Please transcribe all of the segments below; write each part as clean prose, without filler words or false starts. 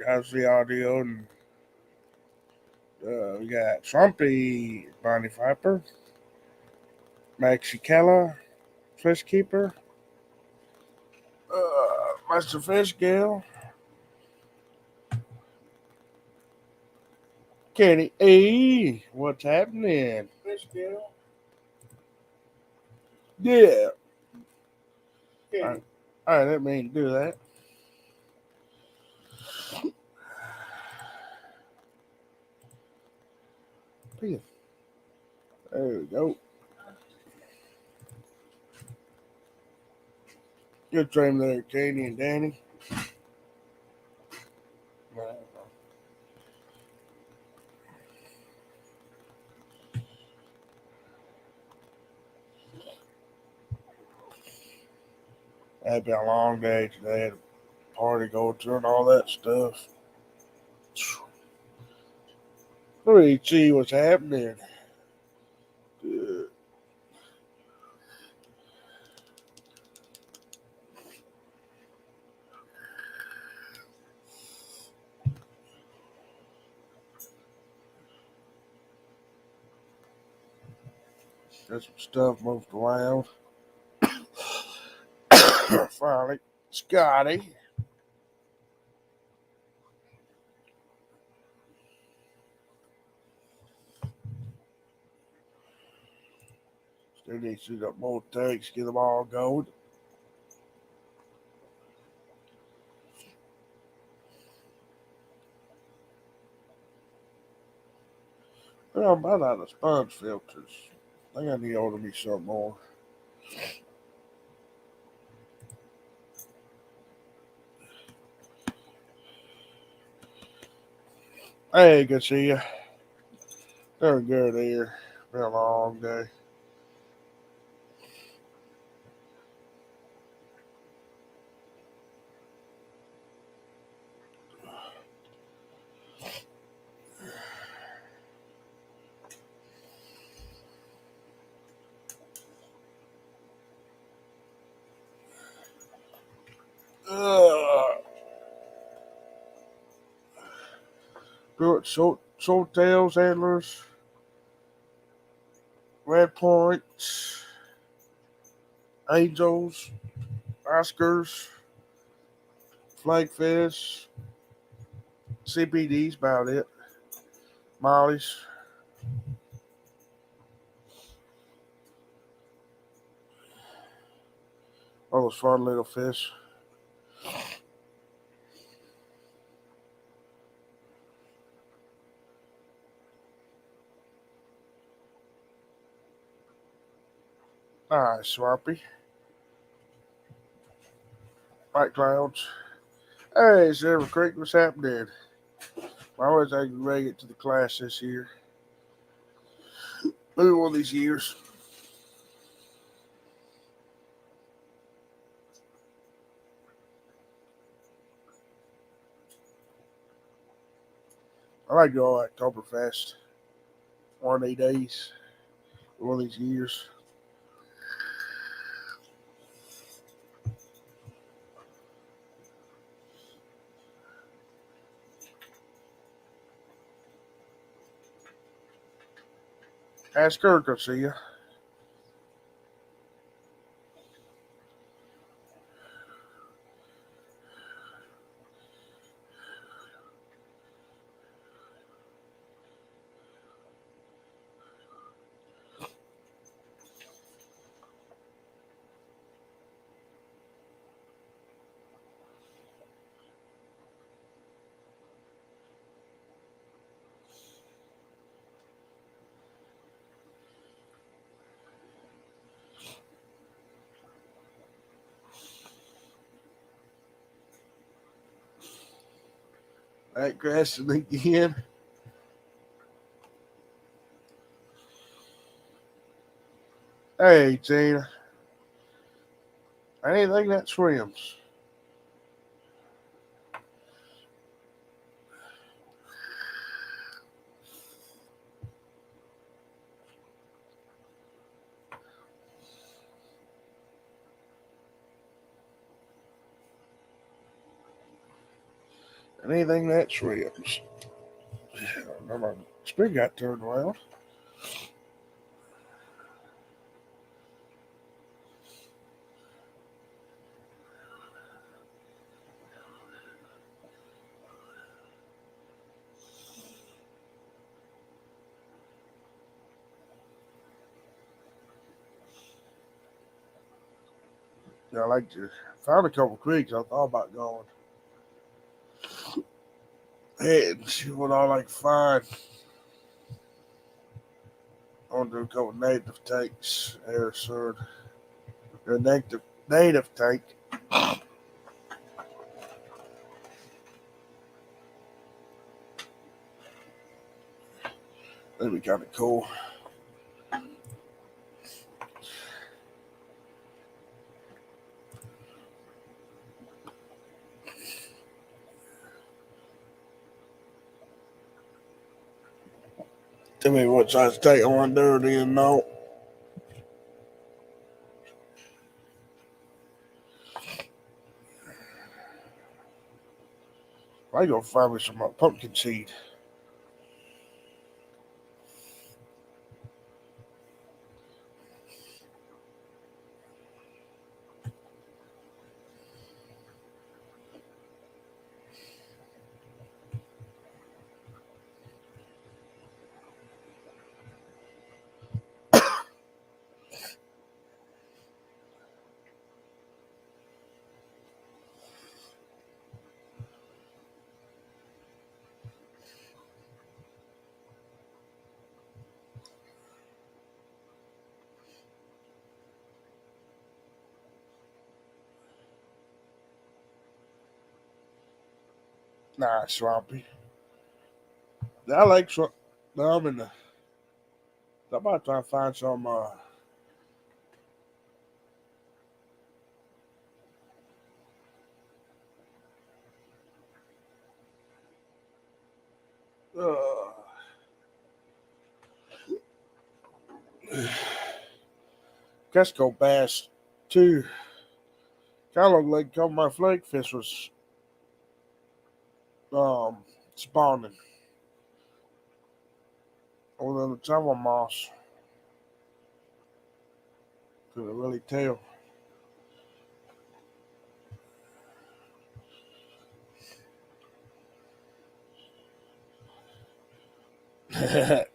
How's the audio? And we got Swampy, Bonnie Viper, Maxi Kella, Fish Keeper, Master Fish Gale, Kenny A. What's happening? Fish Gale. Yeah. I didn't mean to do that. There we go. Good dream there, Katie and Danny. Had been a long day today. Had a party to go to and all that stuff. Let me see what's happening. Got some stuff moved around. Finally, Scotty. Still need to shoot up more tanks, get them all going. Well, I'm about out of sponge filters. I think I need to order me some more. Hey, good to see you. Doing good here. Been a long day. Good short tails, antlers, red points, angels, Oscars, flagfish, CBD's about it. Molly's. All those fun little fish. Alright, Swampy. White clouds. Hey, Silver Creek, what's happening? I always I can make it to the class this year. Maybe one of these years. I like to go to Oktoberfest one of these days, one of these years. Ask her to see you. That grassing again. Hey, Tina. Anything that swims. Anything that swims. My spring got turned around. Yeah, I like to found a couple creeks I thought about going. Hey, and see what I like to find. I want to do a couple native takes there, sir. A native take. That'd be kind of cool. Tell me what size take I want to do then, no. I go find me some pumpkin seed. Nah, swampy. I like swamp. No, I'm in the. I'm about to try to find some. Uh, Cresco bass too. Kind of looked like a couple of my flake fish was um, spawning on the tunnel moss. Couldn't really tell.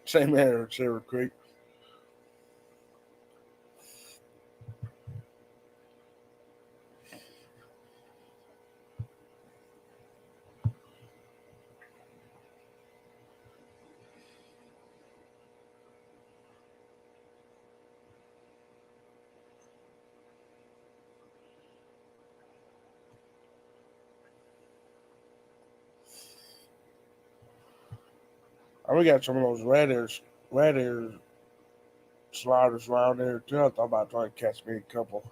Same here at Sarah Creek. And we got some of those red ear sliders around there too. I thought about trying to catch me a couple.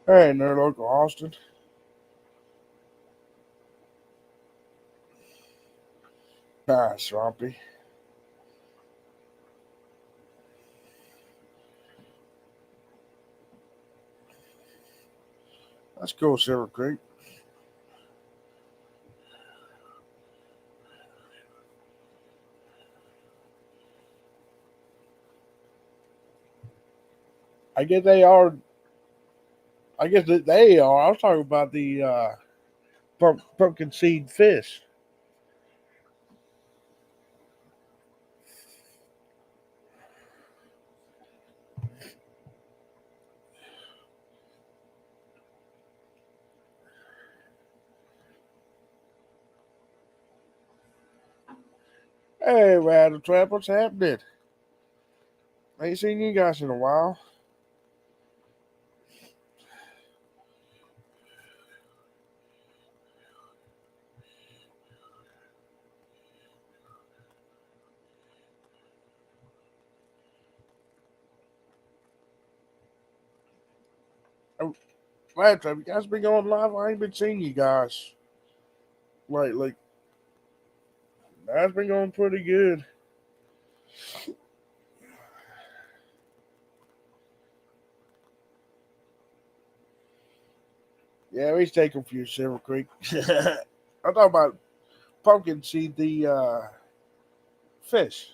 Hey, in their local Austin. Ah, swampy. That's cool, Silver Creek. I guess they are. I guess that they are. I was talking about the pumpkin seed fish. Hey, Rattle Trap, what's happening? Ain't seen you guys in a while. Last time you guys been going live, I ain't been seeing you guys lately. That's been going pretty good. Yeah, we stay confused, Silver Creek. I'm talking about pumpkin seed, the fish.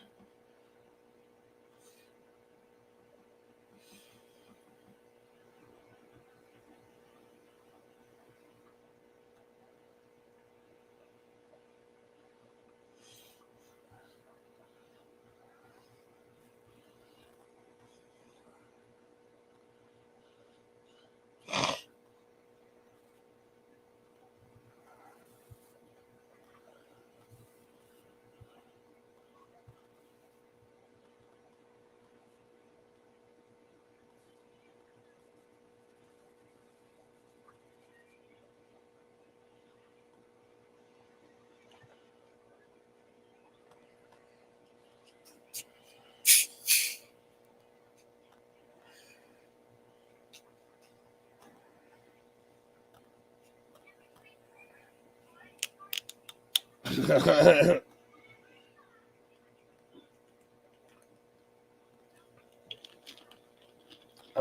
I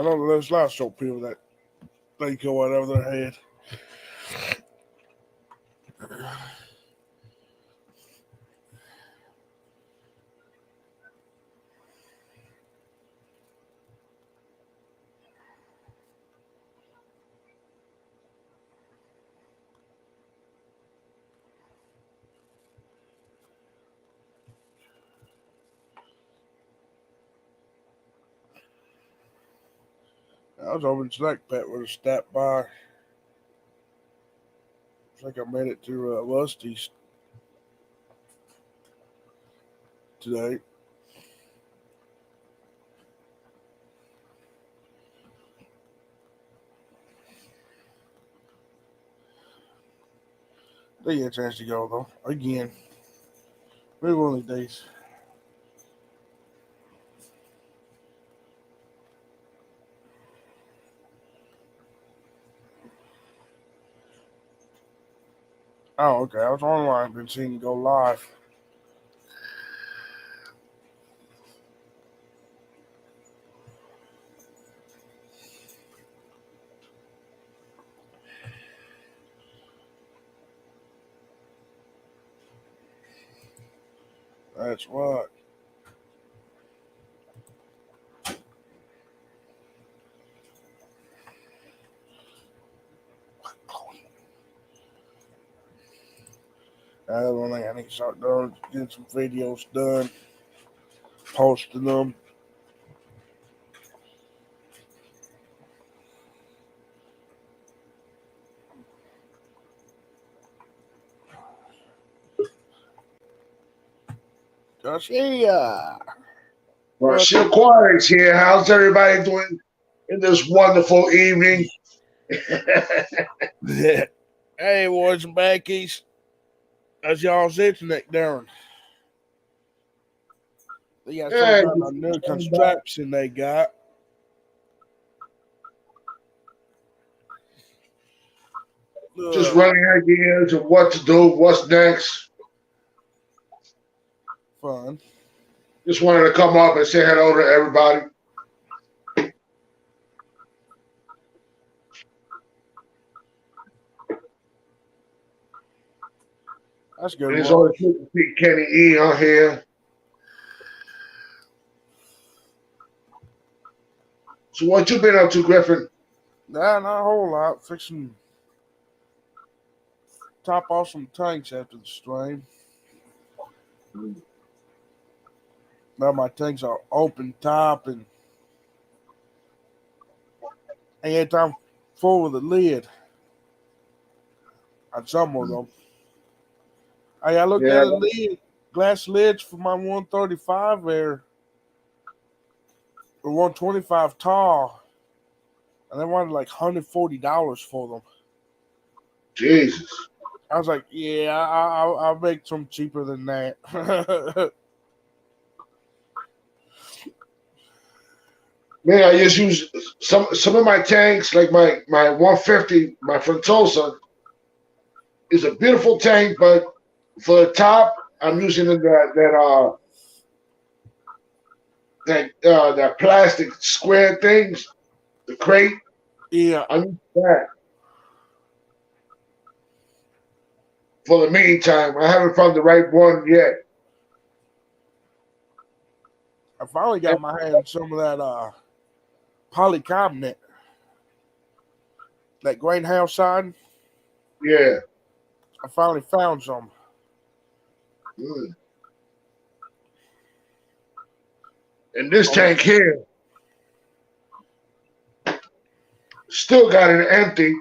know there's a lot of short people that think of whatever their head. I was over in Select Pet with a stop by. I think I made it to Lusty's today. They get a chance to go though. Again. Maybe one of these days. Oh, okay. I was online, been seeing you go live. That's right. That's one thing I need to start doing, getting some videos done, posting them. Garcia. Marcia Quarry's here. How's everybody doing in this wonderful evening? Hey, boys and backies. How's y'all's internet doing? They got some Hey, kind of new construction they got. just running ideas of what to do, what's next. Fun. Just wanted to come up and say hello to everybody. That's good. And it's always good to see Kenny E on here. So what you been up to, Griffin? Nah, not a whole lot. Fixing top off some tanks after the stream. Now my tanks are open top and ain't time full with the lid on some of them. Hey, I looked at the lid, glass lids for my 135 there, or 125 tall, and they wanted like $140 for them. Jesus. I was like, yeah, I'll make some cheaper than that. Man, I just use some of my tanks, like my 150, my Frontosa, is a beautiful tank, but for the top, I'm using that plastic square things, the crate. Yeah, I'm using that for the meantime. I haven't found the right one yet. I finally got my hand on some of that polycarbonate, that greenhouse sign. Yeah. I finally found some. Mm. And this Oh, tank here still got it empty.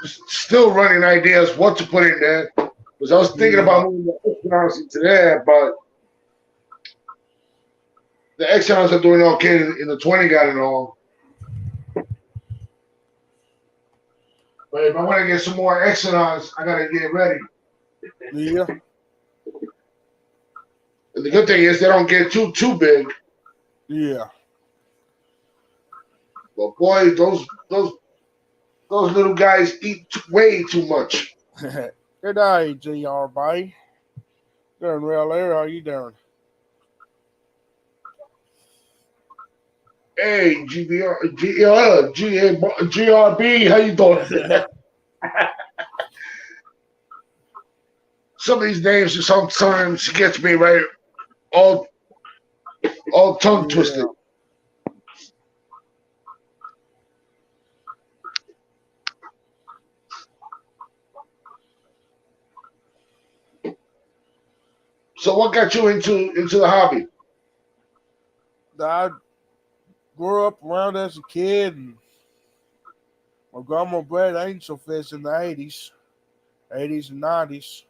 Still running ideas what to put in there. Because I was thinking yeah, about moving the Exxonauts into there, but the Exxonauts are doing okay in the 20 gallon all. But if I want to get some more Exxonauts, I gotta get ready. yeah, And the good thing is they don't get too big. yeah. But boy, those little guys eat way too much. Good day, GR, buddy. Doing real there. How you doing? Hey, GRB, how you doing? Some of these names sometimes gets me right all tongue Yeah. twisted. So what got you into the hobby? I grew up around as a kid, and my grandma bred angel fish in the 80s and 90s.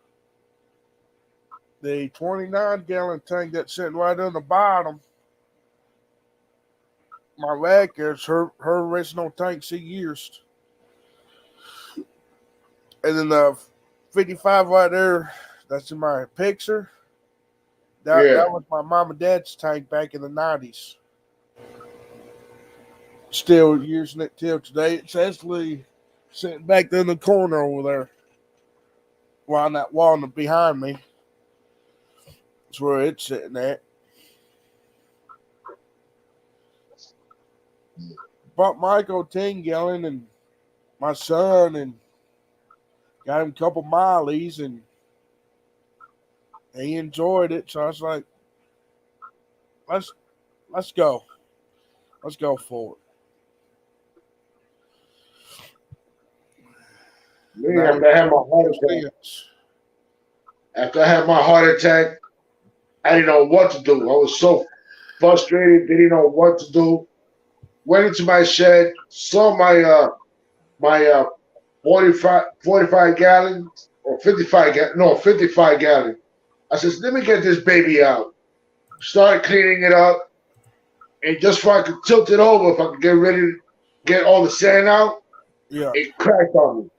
The 29-gallon tank that's sitting right on the bottom, my rack is her original tank she used. And then the 55 right there, that's in my picture. That Yeah. was my mom and dad's tank back in the 90s. Still using it till today. It's actually sitting back there in the corner over there. On that wall behind me. That's where it's sitting at. Bought Michael 10 gallon and my son and got him a couple mileys and he enjoyed it. So I was like, let's let's go. Let's go for it. Me, Now after I had my heart it's attack, this. I didn't know what to do. I was so frustrated, didn't know what to do. Went into my shed, saw my 45 gallon or 55 gallon. I says, let me get this baby out. Started cleaning it up, and just so I could tilt it over, if I could get ready to get all the sand out, Yeah. it cracked on me.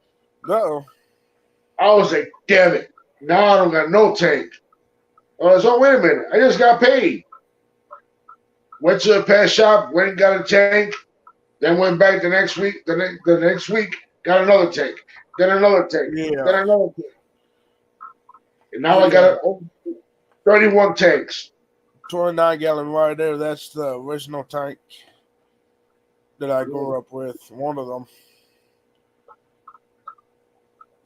Uh-oh. I was like, damn it. Now I don't got no tank. I was, oh, wait a minute. I just got paid. Went to the pet shop, went and got a tank, then went back the next week. The next week, got another tank, then another tank, then Yeah. another tank. And now I Yeah. got 31 tanks. 29-gallon right there. That's the original tank that I grew up with. One of them.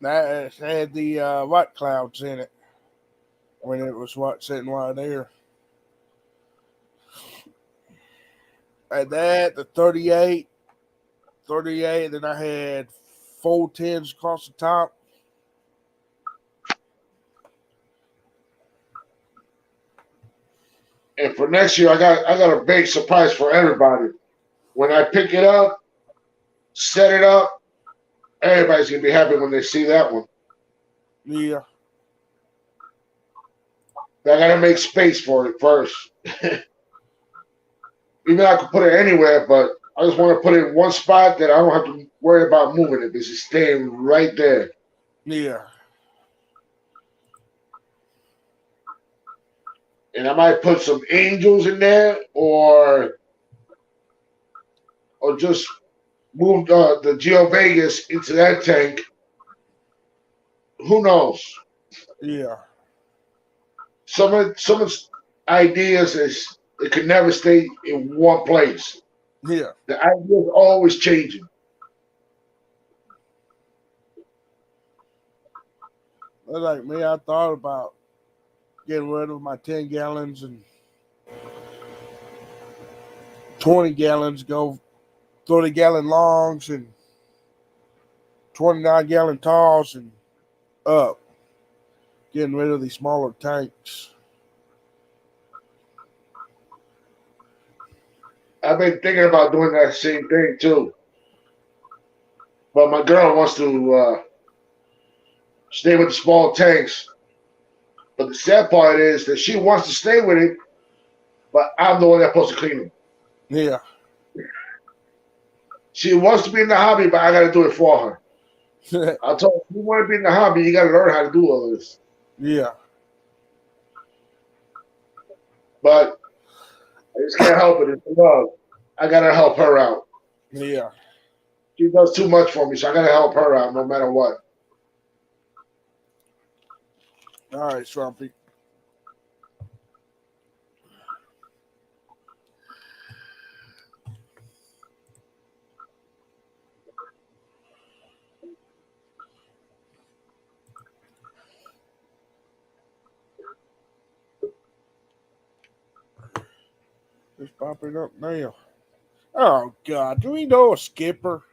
That had the white clouds in it when it was sitting right there. At that, the 38, then I had 410s across the top. And for next year, I got a big surprise for everybody. When I pick it up, set it up, everybody's gonna be happy when they see that one. Yeah. But I gotta make space for it first. Even though I could put it anywhere, but I just want to put it in one spot that I don't have to worry about moving it because it's staying right there. Yeah. and I might put some angels in there, or just move the Geo Vegas into that tank. Who knows? Yeah. Some of ideas is it could never stay in one place. Yeah. The idea is always changing. But like me, I thought about getting rid of my 10 gallons and 20 gallons, go 30-gallon longs and 29-gallon talls and up. Getting rid of these smaller tanks. I've been thinking about doing that same thing too, but my girl wants to stay with the small tanks. But the sad part is that she wants to stay with it, but I'm the one that's supposed to clean them. Yeah. She wants to be in the hobby, but I got to do it for her. I told her, if you want to be in the hobby, you got to learn how to do all this. Yeah. But I just can't help it. It's love. I got to help her out. Yeah. She does too much for me, so I got to help her out no matter what. All right, Swampy. Just popping up now. Oh God, do we know a skipper?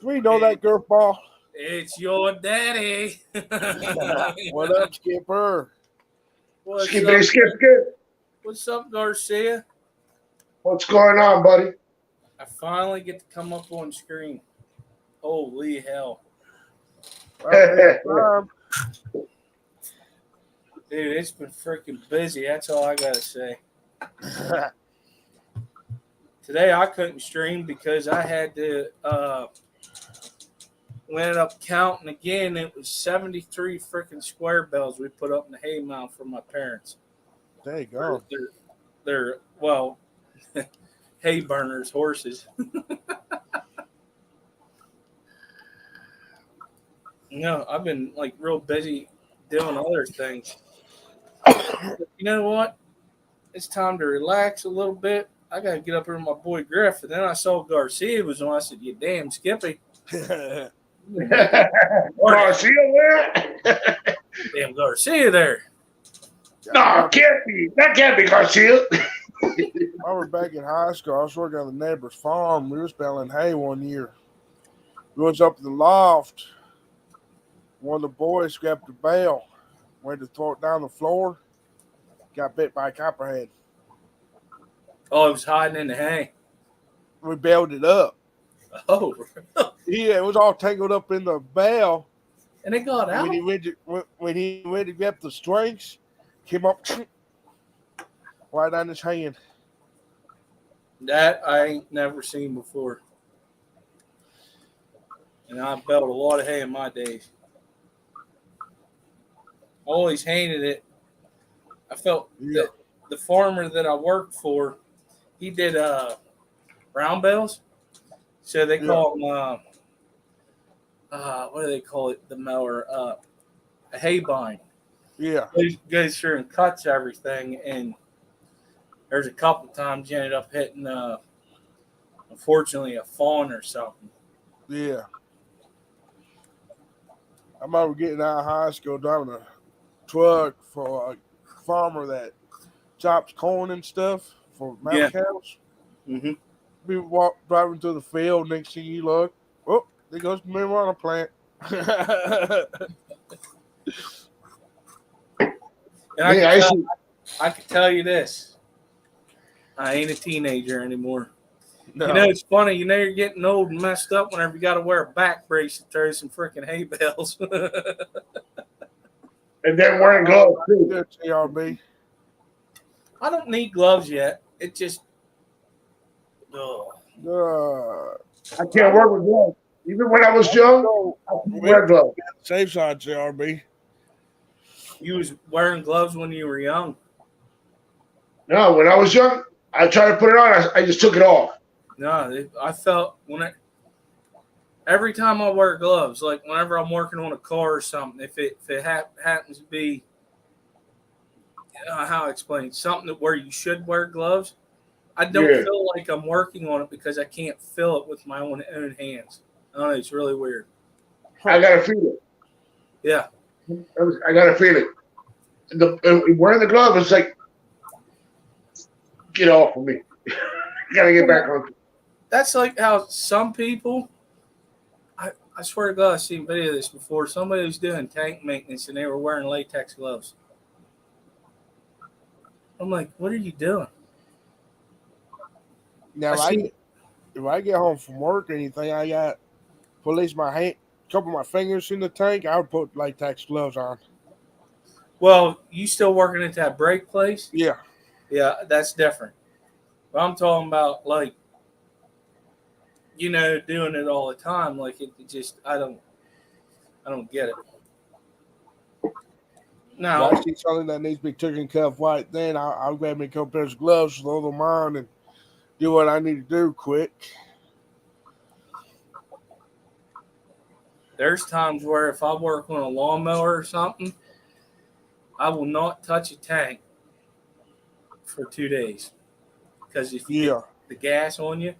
Do we know that girl ball? It's your daddy. What up, skipper? Skippity skip. What's up, Garcia? What's going on, buddy? I finally get to come up on screen. Holy hell. Dude, it's been freaking busy. That's all I got to say. Today I couldn't stream because I had to ended up counting again. It was 73 freaking square bells we put up in the hay mound for my parents. There you go. They're well, hay burners, horses. No, I've been like real busy doing other things. You know what? It's time to relax a little bit. I got to get up here with my boy Griff. And then I saw Garcia was on. I said, you damn Skippy. Garcia there? Damn Garcia there. No, can't be. That can't be Garcia. I was back in high school. I was working on the neighbor's farm. We was baling hay one year. We was up in the loft. One of the boys grabbed the bale, went to throw it down the floor, got bit by a copperhead. Oh, it was hiding in the hay. We bailed it up. Oh, Yeah, it was all tangled up in the bale. and it got out. When he went to grab the strings, came up right on his hand. That I ain't never seen before. And I baled a lot of hay in my days. Always hated it. I felt Yeah. that the farmer that I worked for, he did round bales. So they call them, what do they call it? The mower, a hay bind. Yeah. It goes through and cuts everything. And there's a couple times you ended up hitting, unfortunately, a fawn or something. Yeah. I remember getting out of high school driving a truck for a farmer that chops corn and stuff for mountain cows. Mm-hmm. We driving through the field. Next thing you look, oh, there goes the marijuana plant. And I can tell you this. I ain't a teenager anymore. No. You know, it's funny. You know, you're getting old and messed up whenever you got to wear a back brace to throw some freaking hay bales. And then wearing gloves too. Good, TRB. I don't need gloves yet. It just, oh. I can't work with gloves. Even when I was young, I couldn't wear gloves. Safe side, TRB. You was wearing gloves when you were young. No, when I was young, I tried to put it on. I just took it off. No, I felt every time I wear gloves, like whenever I'm working on a car or something, if it happens to be how I explain something where you should wear gloves, I don't Yeah. feel like I'm working on it because I can't feel it with my own hands. I don't know, it's really weird. I gotta feel it. Yeah, I gotta feel it. Wearing the glove is like, get off of me. Gotta get back on. that's like how some people. I swear to God, I've seen video of this before. Somebody was doing tank maintenance and they were wearing latex gloves. I'm like, what are you doing? Now, if I get home from work or anything, I got put at least my hand, couple of my fingers in the tank. I would put latex gloves on. Well, you still working at that brake place? Yeah. Yeah, that's different. But I'm talking about like, doing it all the time. Like it just, I don't get it. If Now, I see something that needs to be taken care of right then, I'll grab me a couple pairs of gloves, throw them on, and do what I need to do quick. there's times where if I work on a lawnmower or something, I will not touch a tank for 2 days because if you Yeah. get the gas on you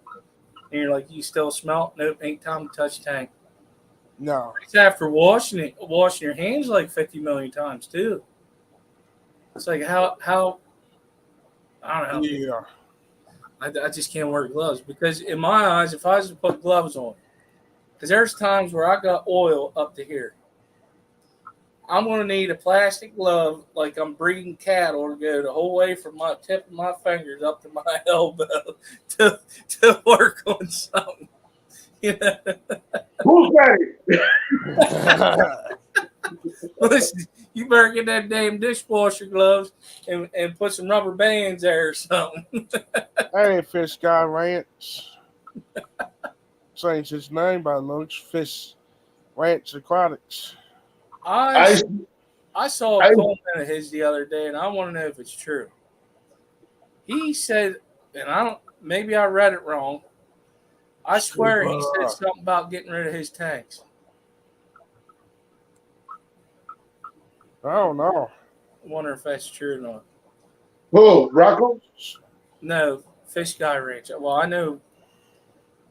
and you're like, you still smell it, nope, ain't time to touch tank. No. It's after washing your hands like 50 million times too. It's like how I don't know. Yeah. I just can't wear gloves because in my eyes, if I was to put gloves on, because there's times where I got oil up to here, I'm going to need a plastic glove like I'm breeding cattle to go the whole way from my tip of my fingers up to my elbow to work on something. You know? Who's that? Listen, you better get that damn dishwasher gloves and put some rubber bands there or something. That ain't Fish Guy Ranch. Change his name by looks. Fish Ranch Aquatics. I I, I saw I, a comment of his the other day, and I want to know if it's true. He said, and maybe I read it wrong. I swear he said something about getting rid of his tanks. I don't know. I wonder if that's true or not. who? Rocco? No, Fish Guy Ranch. Well, I know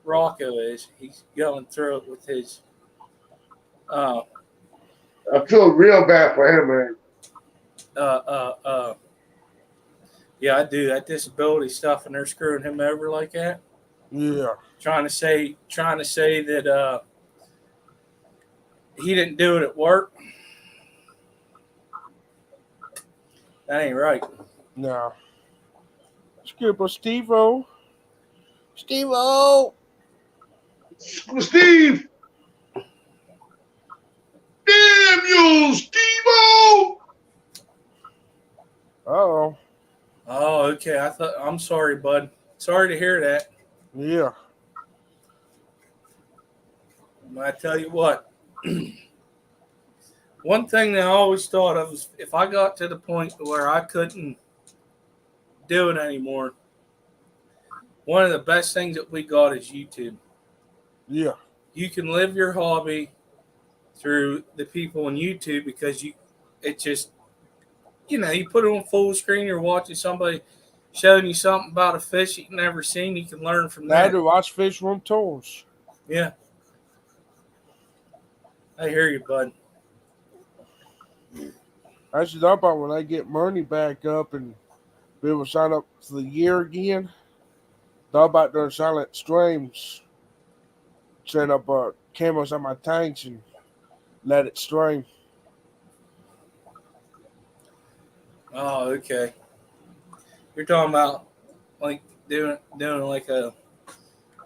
Rocco is. He's going through it with his. I feel real bad for him, man. Yeah, I do that disability stuff, and they're screwing him over like that. Yeah. Trying to say that he didn't do it at work. That ain't right. No. Skipper Steve-O. Steve-O! Steve! Damn you, Steve-O! Uh-oh. Oh, okay. I'm sorry, bud. Sorry to hear that. Yeah. But I tell you what, one thing that I always thought of is if I got to the point where I couldn't do it anymore, one of the best things that we got is YouTube. Yeah. You can live your hobby through the people on YouTube because you put it on full screen, you're watching somebody showing you something about a fish you've never seen, you can learn from Now that. to watch Fish Room Tours. Yeah. I hear you, bud. I should up on when I get money back up and be able to sign up for the year again. Thought about doing silent streams. Set up cameras on my tanks and let it stream. Oh, okay. You're talking about like doing like a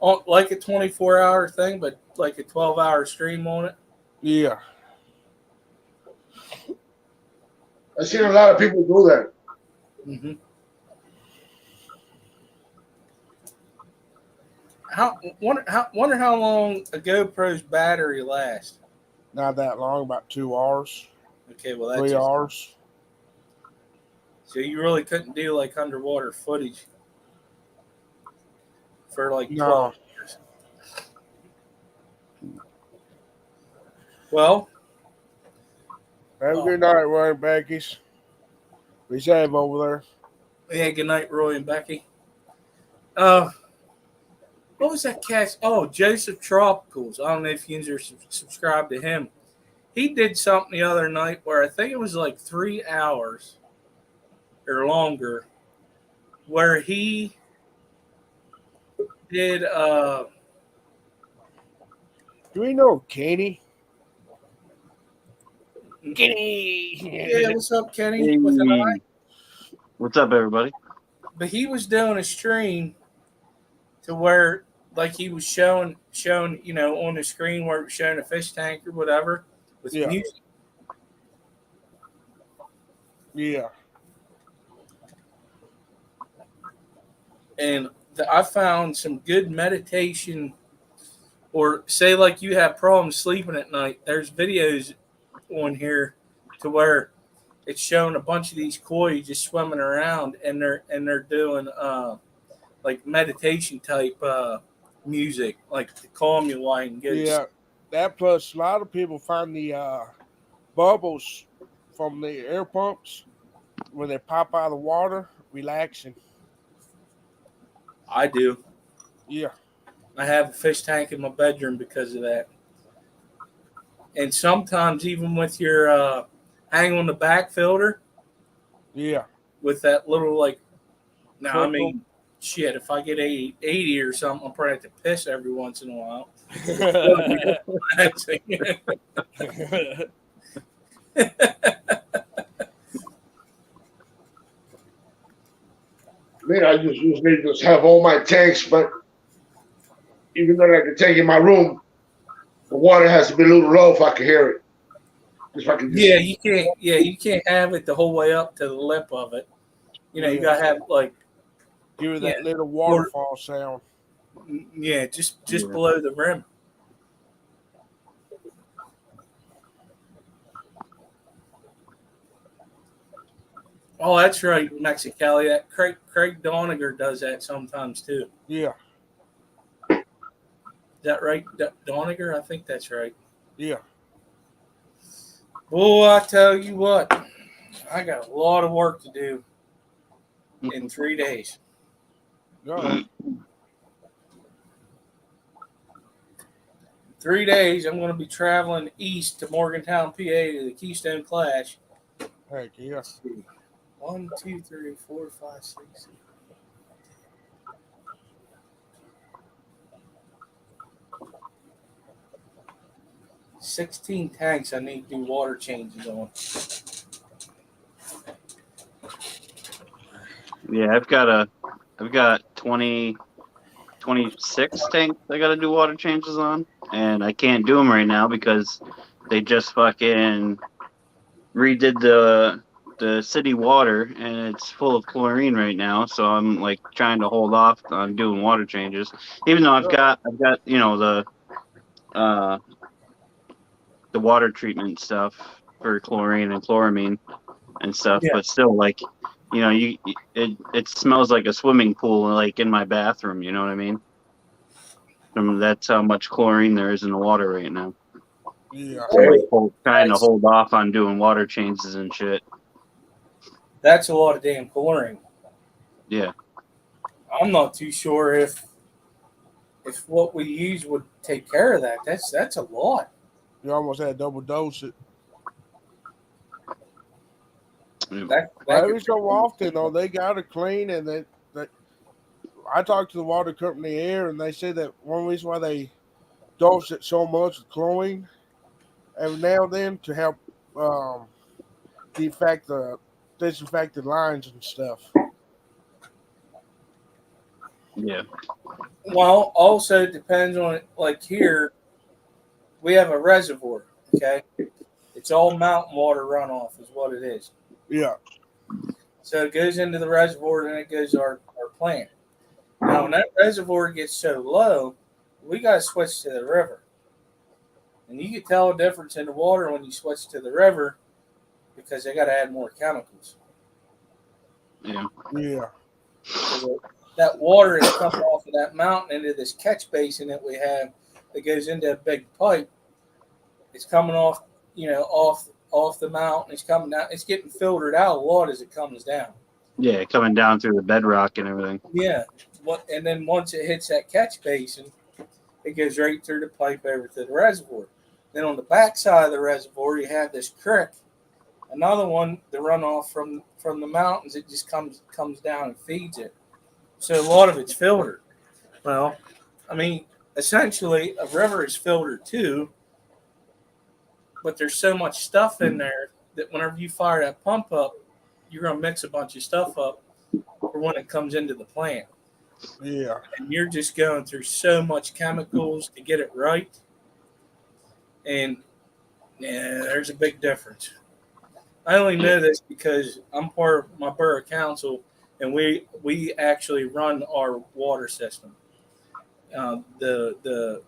24-hour thing, but like a 12-hour stream on it. Yeah. I've seen a lot of people do that. Mm-hmm. Wonder how long a GoPro's battery lasts. Not that long, about 2 hours. Okay, well that's 3 just, hours. so you really couldn't do like underwater footage for like No. 12 years. Well, Have a good night, Roy and Becky's. Be safe over yeah, good night, Roy and Becky. What was that cat? Oh, Joseph Tropicals. I don't know if you are subscribed to him. He did something the other night where I think it was like 3 hours or longer, where he did Do we know Kenny? yeah, Kenny. what's up, Kenny? With an eye. Hey, what's up, everybody? But he was doing a stream to where like he was showing on the screen where it was showing a fish tank or whatever with Yeah. music. Yeah. And I found some good meditation, or say like you have problems sleeping at night. There's videos on here to where it's showing a bunch of these koi just swimming around, and they're doing like meditation type music, like to calm you while you can go. Yeah. That plus a lot of people find the bubbles from the air pumps when they pop out of the water relaxing. I do. Yeah. I have a fish tank in my bedroom because of that. And sometimes even with your hang on the back filter Yeah. with that little like, now I Trickle. mean, shit, if I get 80 or something, I'll probably have to piss every once in a while. Man, I just usually just have all my tanks, but even though I can tank in my room, the water has to be a little low if I can hear it. If I can just, Yeah, you can't. Yeah, you can't have it the whole way up to the lip of it. You know, you Yeah. gotta have like, Give it that Yeah. little waterfall sound. yeah, just Yeah. below the rim. Oh, that's right, Mexicali. That Craig Doniger does that sometimes too. Yeah. Is that right, Doniger? I think that's right. Yeah. Oh, I tell you what, I got a lot of work to do in 3 days. Yeah. 3 days, I'm going to be traveling east to Morgantown, PA, to the Keystone Clash. Heck yeah. Let's see. 1, 2, 3, 4, 5, 6, 7. 16 tanks I need to do water changes on. Yeah, I've got 20, 26 tanks I got to do water changes on, and I can't do them right now because they just fucking redid the city water, and it's full of chlorine right now. So I'm like trying to hold off on doing water changes, even though I've got the water treatment stuff for chlorine and chloramine and stuff, Yeah. but still, like, it smells like a swimming pool, like in my bathroom. You know what I mean? That's how much chlorine there is in the water right now. Yeah. So I'm like trying to hold off on doing water changes and shit. That's a lot of damn chlorine. Yeah. I'm not too sure if what we use would take care of that. That's a lot. You almost had double dose it. That Every could- so often, though, they got to clean, and that I talked to the water company here, and they said that one reason why they dose it so much with chlorine every now and then to help disinfect the disinfected lines and stuff. Yeah. Well, also it depends on it. Like here, we have a reservoir. Okay, it's all mountain water runoff, is what it is. Yeah. So it goes into the reservoir, then it goes to our plant. Now, when that reservoir gets so low, we got to switch to the river. And you can tell a difference in the water when you switch to the river because they got to add more chemicals. Yeah. Yeah. So that water is coming off of that mountain into this catch basin that we have that goes into a big pipe. It's coming off, off the mountain. It's coming down. It's getting filtered out a lot as it comes down. Yeah, coming down through the bedrock and everything. Yeah. And then once it hits that catch basin, it goes right through the pipe over to the reservoir. Then on the back side of the reservoir, you have this creek. Another one, the runoff from the mountains, it just comes down and feeds it. So a lot of it's filtered. Well, I mean, essentially, a river is filtered too, but there's so much stuff in there that whenever you fire that pump up, you're going to mix a bunch of stuff up for when it comes into the plant. Yeah. And you're just going through so much chemicals to get it right. And yeah, there's a big difference. I only know this because I'm part of my borough council, and we actually run our water system. The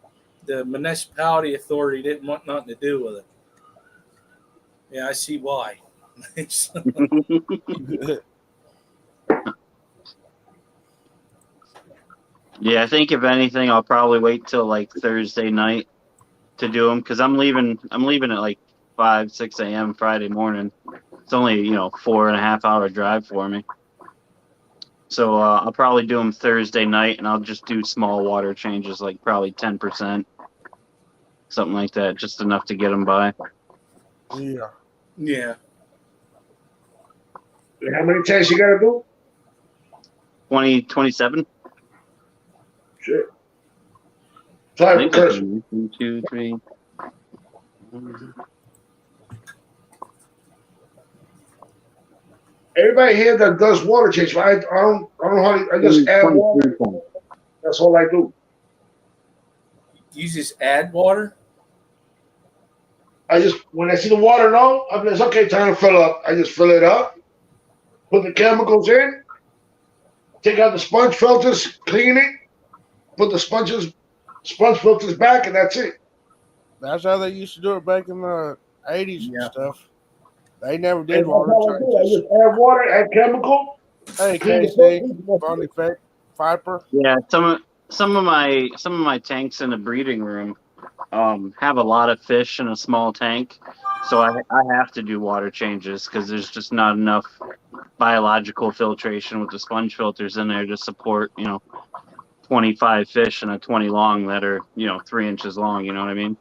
municipality authority didn't want nothing to do with it. Yeah, I see why. Yeah, I think if anything, I'll probably wait till like Thursday night to do them because I'm leaving at like 5-6 a.m. Friday morning. It's only 4.5 hour drive for me. So I'll probably do them Thursday night, and I'll just do small water changes, like probably 10%, something like that, just enough to get them by. Yeah. Yeah. How many tanks you gotta do? 27. Shit. I Sorry, think Chris. 1, 2, 3. Everybody here that does water change, I don't know how to, I just add water. That's all I do. You just add water? I just, when I see the water low, I'm just, okay, time to fill up. I just fill it up, put the chemicals in, take out the sponge filters, clean it, put the sponge filters back, and that's it. That's how they used to do it back in the 80s Yeah. and stuff. They never did And that's water all I do. I changes. just add water, add chemical. Hey, clean the KC, filters. Bonnie Viper. Yeah, some of my tanks in the breeding room have a lot of fish in a small tank, so I have to do water changes because there's just not enough biological filtration with the sponge filters in there to support 25 fish in a 20 long that are 3 inches long. You know what I mean?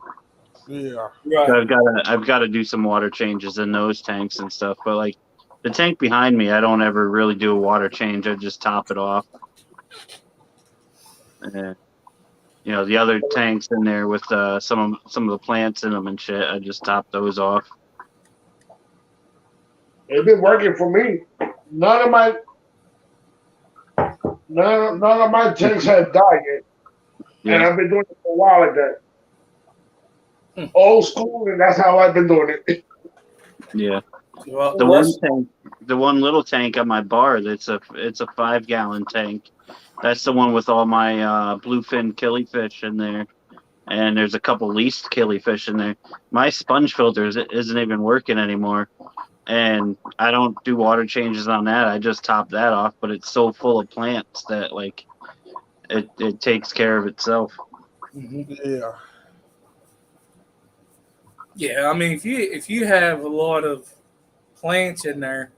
Yeah. Right. So I've got to do some water changes in those tanks and stuff. But like the tank behind me, I don't ever really do a water change. I just top it off. And the other tanks in there with some of the plants in them and shit, I just top those off. It's been working for me. None of my tanks have died yet. Yeah. And I've been doing it for a while like that. Old school, and that's how I've been doing it. Yeah. Well, The one little tank on my bar, it's a 5-gallon tank. That's the one with all my bluefin killifish in there, and there's a couple least killifish in there. My sponge filter isn't even working anymore, and I don't do water changes on that. I just top that off, but it's so full of plants that like it takes care of itself. Yeah. Yeah, I mean, if you have a lot of plants in there,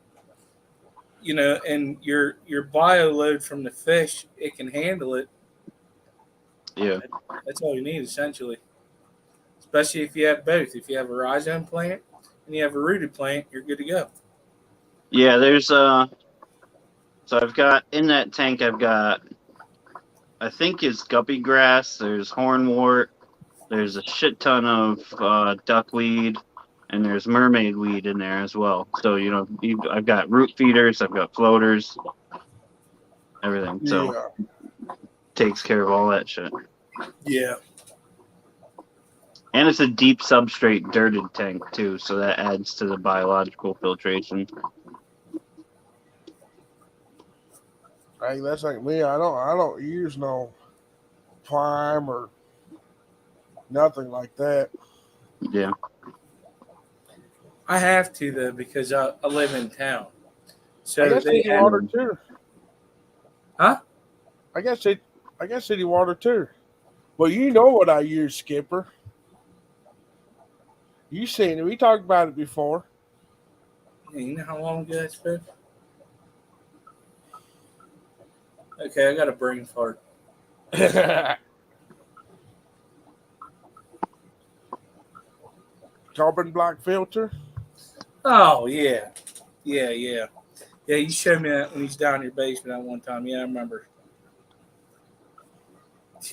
and your bio load from the fish, it can handle it. Yeah. That's all you need, essentially. Especially if you have both. If you have a rhizome plant and you have a rooted plant, you're good to go. Yeah, there's so I've got in that tank I think it's guppy grass, there's hornwort, there's a shit ton of duckweed, and there's mermaid weed in there as well. So I've got root feeders, I've got floaters, everything. So takes care of all that shit. Yeah. And it's a deep substrate dirted tank too, so that adds to the biological filtration. Hey, that's like me. I don't use no prime or nothing like that. Yeah. I have to though because I live in town. I So got they city have, water too. huh? I got city water too. Well, you know what I use, Skipper. You seen it. We talked about it before. You know how long ago it's been? Okay, I got a brain fart. Carbon black filter. Oh yeah, yeah. Yeah, you showed me that when he's down in your basement that one time. Yeah, I remember.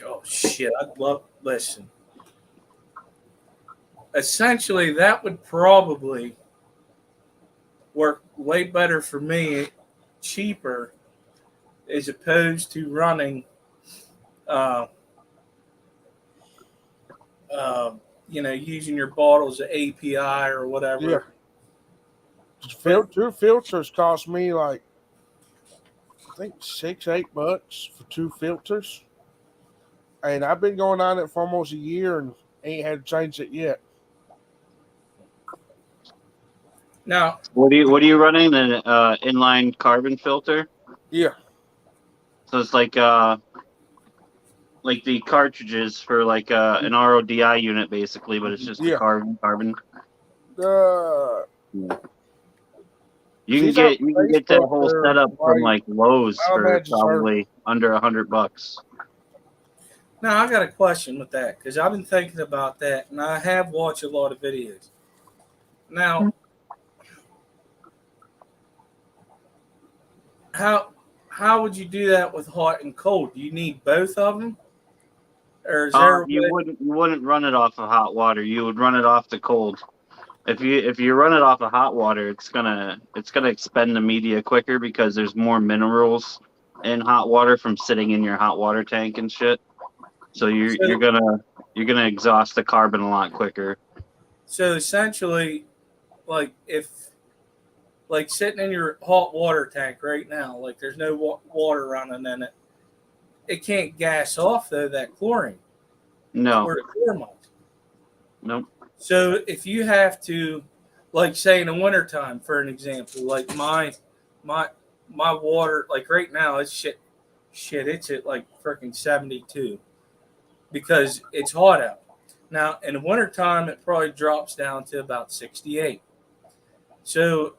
Oh shit, I'd love. Listen, essentially, that would probably work way better for me, cheaper, as opposed to running, uh, uh, using your bottles of API or whatever. Yeah. Two filters cost me like I think $6-8 for two filters, and I've been going on it for almost a year and ain't had to change it yet. Now, What are you running? An inline carbon filter? Yeah, So it's like the cartridges for like an RODI unit basically, but it's just a Yeah. carbon. You can She's on get that Facebook whole there, setup from like Lowe's I for imagine her. probably under $100. now I got a question with that because I've been thinking about that, and I have watched a lot of videos. Now, how would you do that with hot and cold? Do you need both of them, or is there? You wouldn't run it off of hot water. You would run it off the cold. If you run it off of hot water, it's gonna expend the media quicker because there's more minerals in hot water from sitting in your hot water tank and shit. So you're gonna exhaust the carbon a lot quicker. So essentially, like if like sitting in your hot water tank right now, like there's no water running in it, it can't gas off though that chlorine. No, Or the chlorine. nope. So if you have to, like say in the wintertime, for an example, like my water, like right now it's shit, it's at like freaking 72 because it's hot out. Now in the wintertime it probably drops down to about 68. So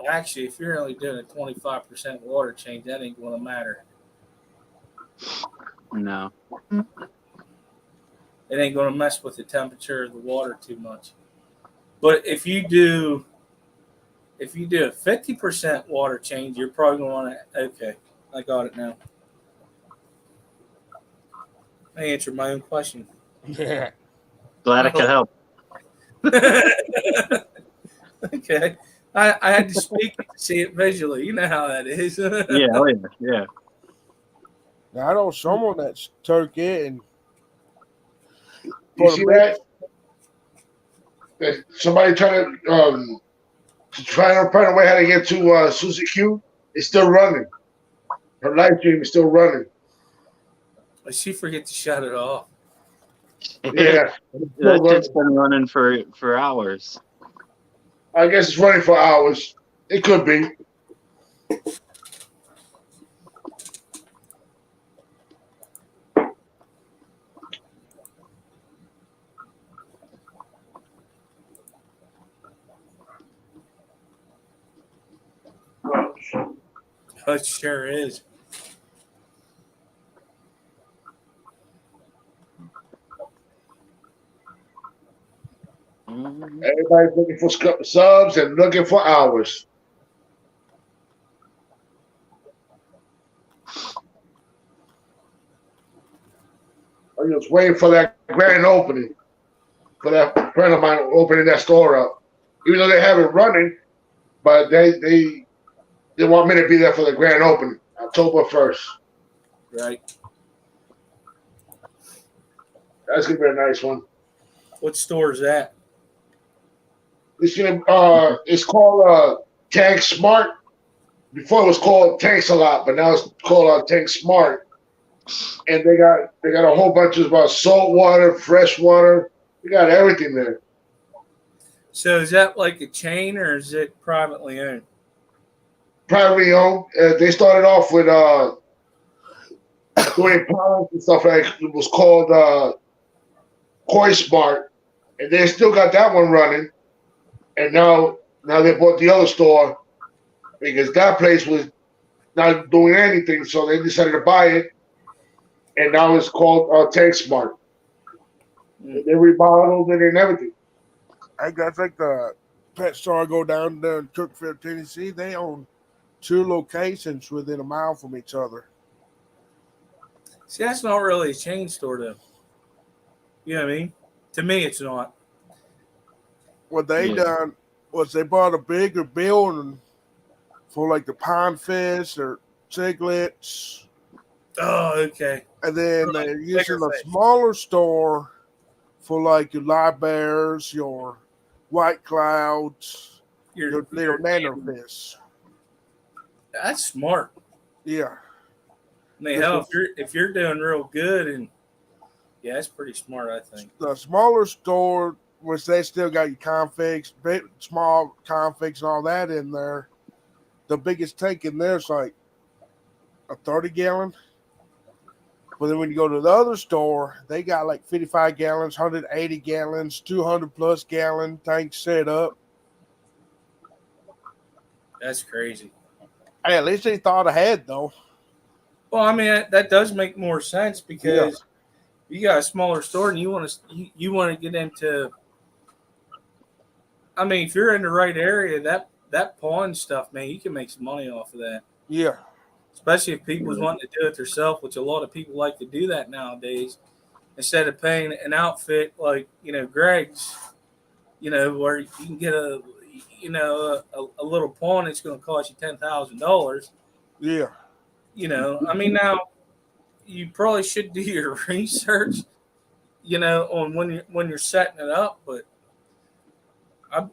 actually if you're only doing a 25% water change, that ain't gonna matter. No. It ain't going to mess with the temperature of the water too much. But if you do a 50% water change, you're probably going to okay, I got it now. I answered my own question. Yeah. Glad I could help. Okay. I had to speak to see it visually. You know how that is. Yeah. Now I know someone that's took it and You see that? That somebody trying to find a way how to get to Susie Q. It's still running. Her live stream is still running. She forget to shut it off. Yeah, That's just been running for hours. I guess it's running for hours. It could be. It sure is. Everybody's looking for subs and looking for hours. I was waiting for that grand opening, for that friend of mine opening that store up. Even though they have it running, but they want me to be there for the grand opening, October 1st. Right. That's gonna be a nice one. What store is that? It's called Tank Smart. Before it was called Tanks a lot, but now it's called Tank Smart. And they got a whole bunch of salt water, fresh water. They got everything there. So is that like a chain or is it privately owned? Privately owned. They started off with doing products and stuff like it was called Koi Smart, and they still got that one running. And now they bought the other store because that place was not doing anything, so they decided to buy it, and now it's called Tank Smart. They remodeled it and everything. I think the pet store I go down there in Cookville, Tennessee, they own 2 locations within a mile from each other. See, that's not really a chain store, though. You know what I mean? To me, it's not. What they Yeah. done was they bought a bigger building for like the pine fish or cichlids, Oh, okay. and then Right, they're bigger using a fish. smaller store for like your live bears, your white clouds, your little nano fish. That's smart. Yeah. I mean, hell, if you're doing real good, and yeah, that's pretty smart, I think. The smaller store, which they still got your configs, big, small configs and all that in there. The biggest tank in there is like a 30-gallon. But then when you go to the other store, they got like 55 gallons, 180 gallons, 200 plus gallon tanks set up. That's crazy. Hey, at least they thought ahead though. Well, I mean, that does make more sense because you got a smaller store and you want to get into. I mean, if you're in the right area, that pawn stuff, man, you can make some money off of that. Yeah. Especially if people's wanting to do it themselves, which a lot of people like to do that nowadays, instead of paying an outfit like Greg's, where you can get a little pawn that's going to cost you $10,000. Yeah. I mean, now you probably should do your research, on when you're setting it up. But I've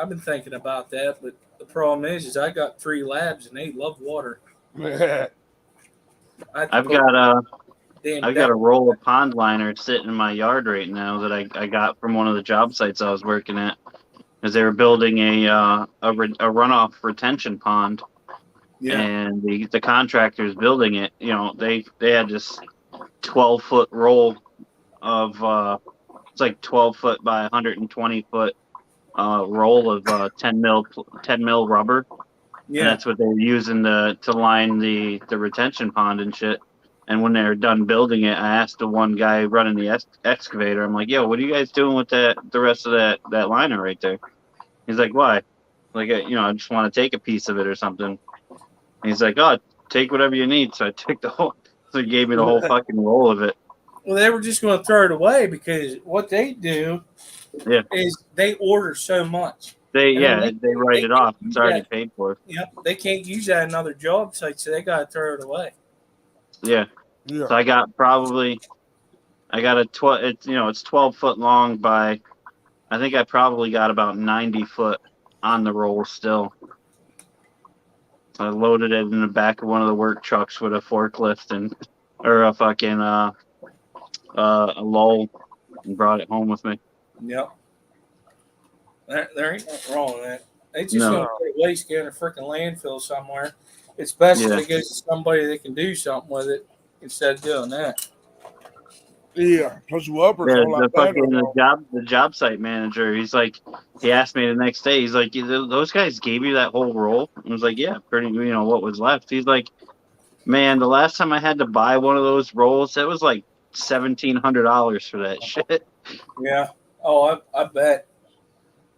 been thinking about that, but the problem is I got 3 labs and they love water. I've got a roll of pond liner sitting in my yard right now that I got from one of the job sites I was working at, because they were building a runoff retention pond. Yeah. And the contractors building it, they had this 12-foot roll of it's like 12 foot by 120 foot roll of 10 mil rubber. And Yeah. that's what they were using to line the retention pond and shit. And when they were done building it, I asked the one guy running the excavator, I'm like, yo, what are you guys doing with the rest of that liner right there? He's like, why? Like, I just want to take a piece of it or something. And he's like, oh, take whatever you need. So I took so he gave me the whole fucking roll of it. Well, they were just going to throw it away because what they do is they order so much. They write it off. It's already paid for. Yep, they can't use that at another job site, so they got to throw it away. Yeah. Yeah. So I got it's 12 foot long by, I think I probably got about 90 foot on the roll still. So I loaded it in the back of one of the work trucks with a forklift or a fucking a lull, and brought it home with me. Yep. There ain't nothing wrong with that. They just gonna put a waste in a freaking landfill somewhere. It's best if it goes to somebody that can do something with it instead of doing that. Yeah. Plus Whopper. The job site manager, he asked me the next day, he's like, those guys gave you that whole roll? I was like, yeah, pretty, what was left. He's like, man, the last time I had to buy one of those rolls, it was like $1,700 for that shit. Yeah. Oh, I bet.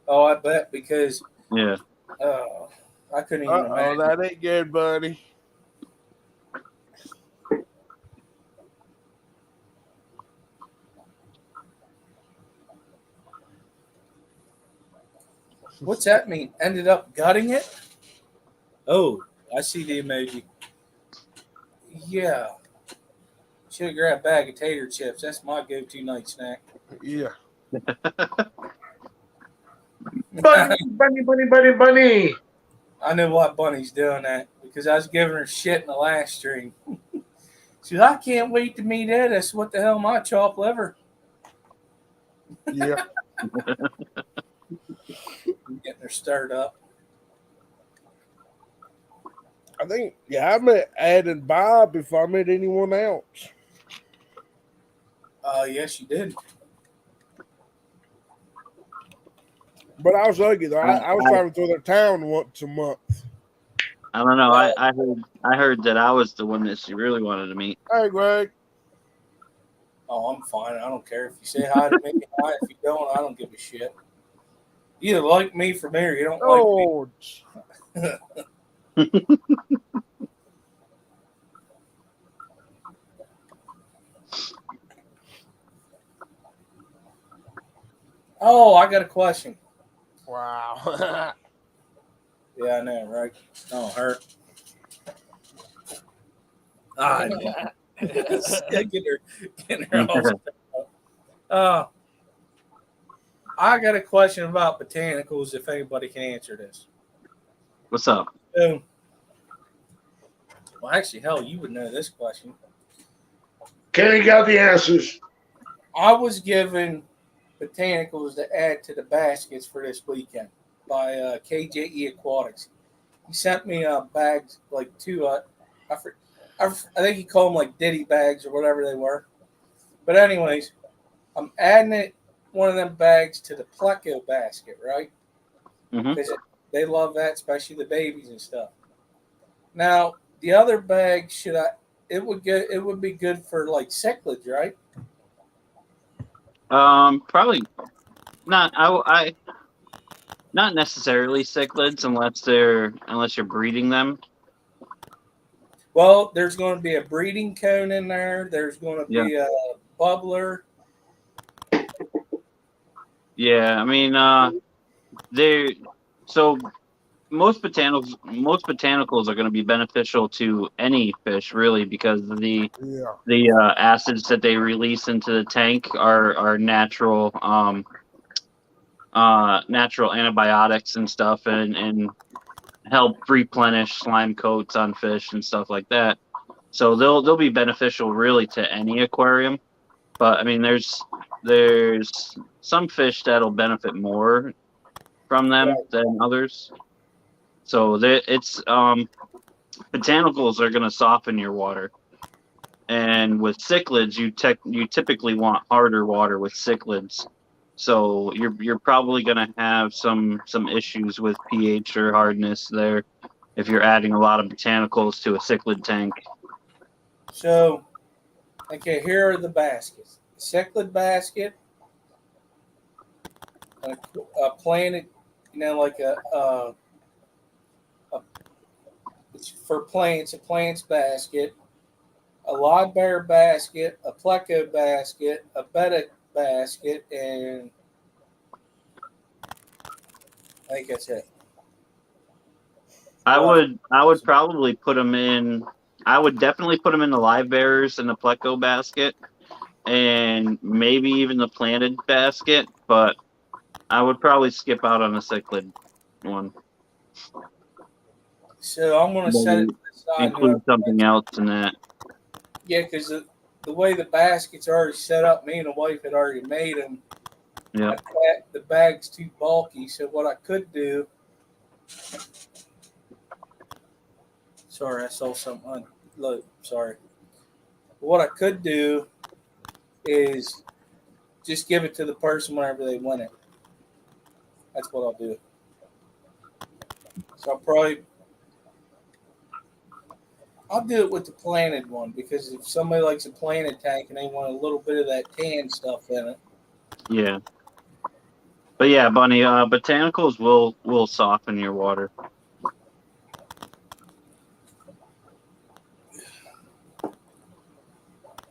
Oh, I bet because yeah. I couldn't even imagine. That ain't good, buddy. What's that mean? Ended up gutting it? Oh, I see the emoji. Yeah. Should have grabbed a bag of tater chips. That's my go-to night snack. Yeah. Bunny. I know why Bunny's doing that because I was giving her shit in the last stream. She said, I can't wait to meet Ed. That's what the hell my chopped liver. Yeah. Getting her stirred up. I think, yeah, I met Ed and Bob before I met anyone else. Yes, you did. But I was lucky though. I was I driving through their town once a month. I don't know. I heard that I was the one that she really wanted to meet. Hey, Greg. Oh, I'm fine. I don't care if you say hi to me. Hi. If you don't, I don't give a shit. You either like me from here, or you don't like me. Oh, Oh, I got a question. wow. Yeah, I know, right? Don't hurt. I know. Get her all stirred up. I got a question about botanicals. If anybody can answer this. What's up? So, well, actually, hell, you would know this question. Kenny got the answers. I was given botanicals to add to the baskets for this weekend by KJE Aquatics. He sent me bags, like two. I think he called them like Diddy bags or whatever they were. But anyways, I'm adding one of them bags to the Pleco basket, right? Mm-hmm. Because they love that, especially the babies and stuff. Now the other bag, it would be good for like cichlids, right? Probably not. I not necessarily cichlids unless you're breeding them. Well, there's going to be a breeding cone in there. There's going to Yeah. be a bubbler. Yeah, I mean, they so most botanicals are going to be beneficial to any fish, really, because Yeah. the acids that they release into the tank are natural natural antibiotics and stuff, and help replenish slime coats on fish and stuff like that. So they'll be beneficial really to any aquarium. But I mean, there's some fish that'll benefit more from them than others. So it's botanicals are going to soften your water, and with cichlids, you typically want harder water with cichlids. So you're probably going to have some issues with pH or hardness there if you're adding a lot of botanicals to a cichlid tank. So, okay, here are the baskets: cichlid basket, a planted, like it's for plants, a plants basket, a live bear basket, a pleco basket, a betta basket, and I think that's it. I would probably put them in. I would definitely put them in the live bearers and the pleco basket, and maybe even the planted basket. But I would probably skip out on the cichlid one. So I'm going to set it to the side. Include something else in that. Yeah, because the way the basket's already set up, me and the wife had already made them. Yeah. The bag's too bulky, so what I could do. Sorry, I saw something. Look, sorry. What I could do is just give it to the person whenever they want it. That's what I'll do. So I'll do it with the planted one, because if somebody likes a planted tank and they want a little bit of that tan stuff in it. Yeah. But yeah, Bunny, botanicals will soften your water.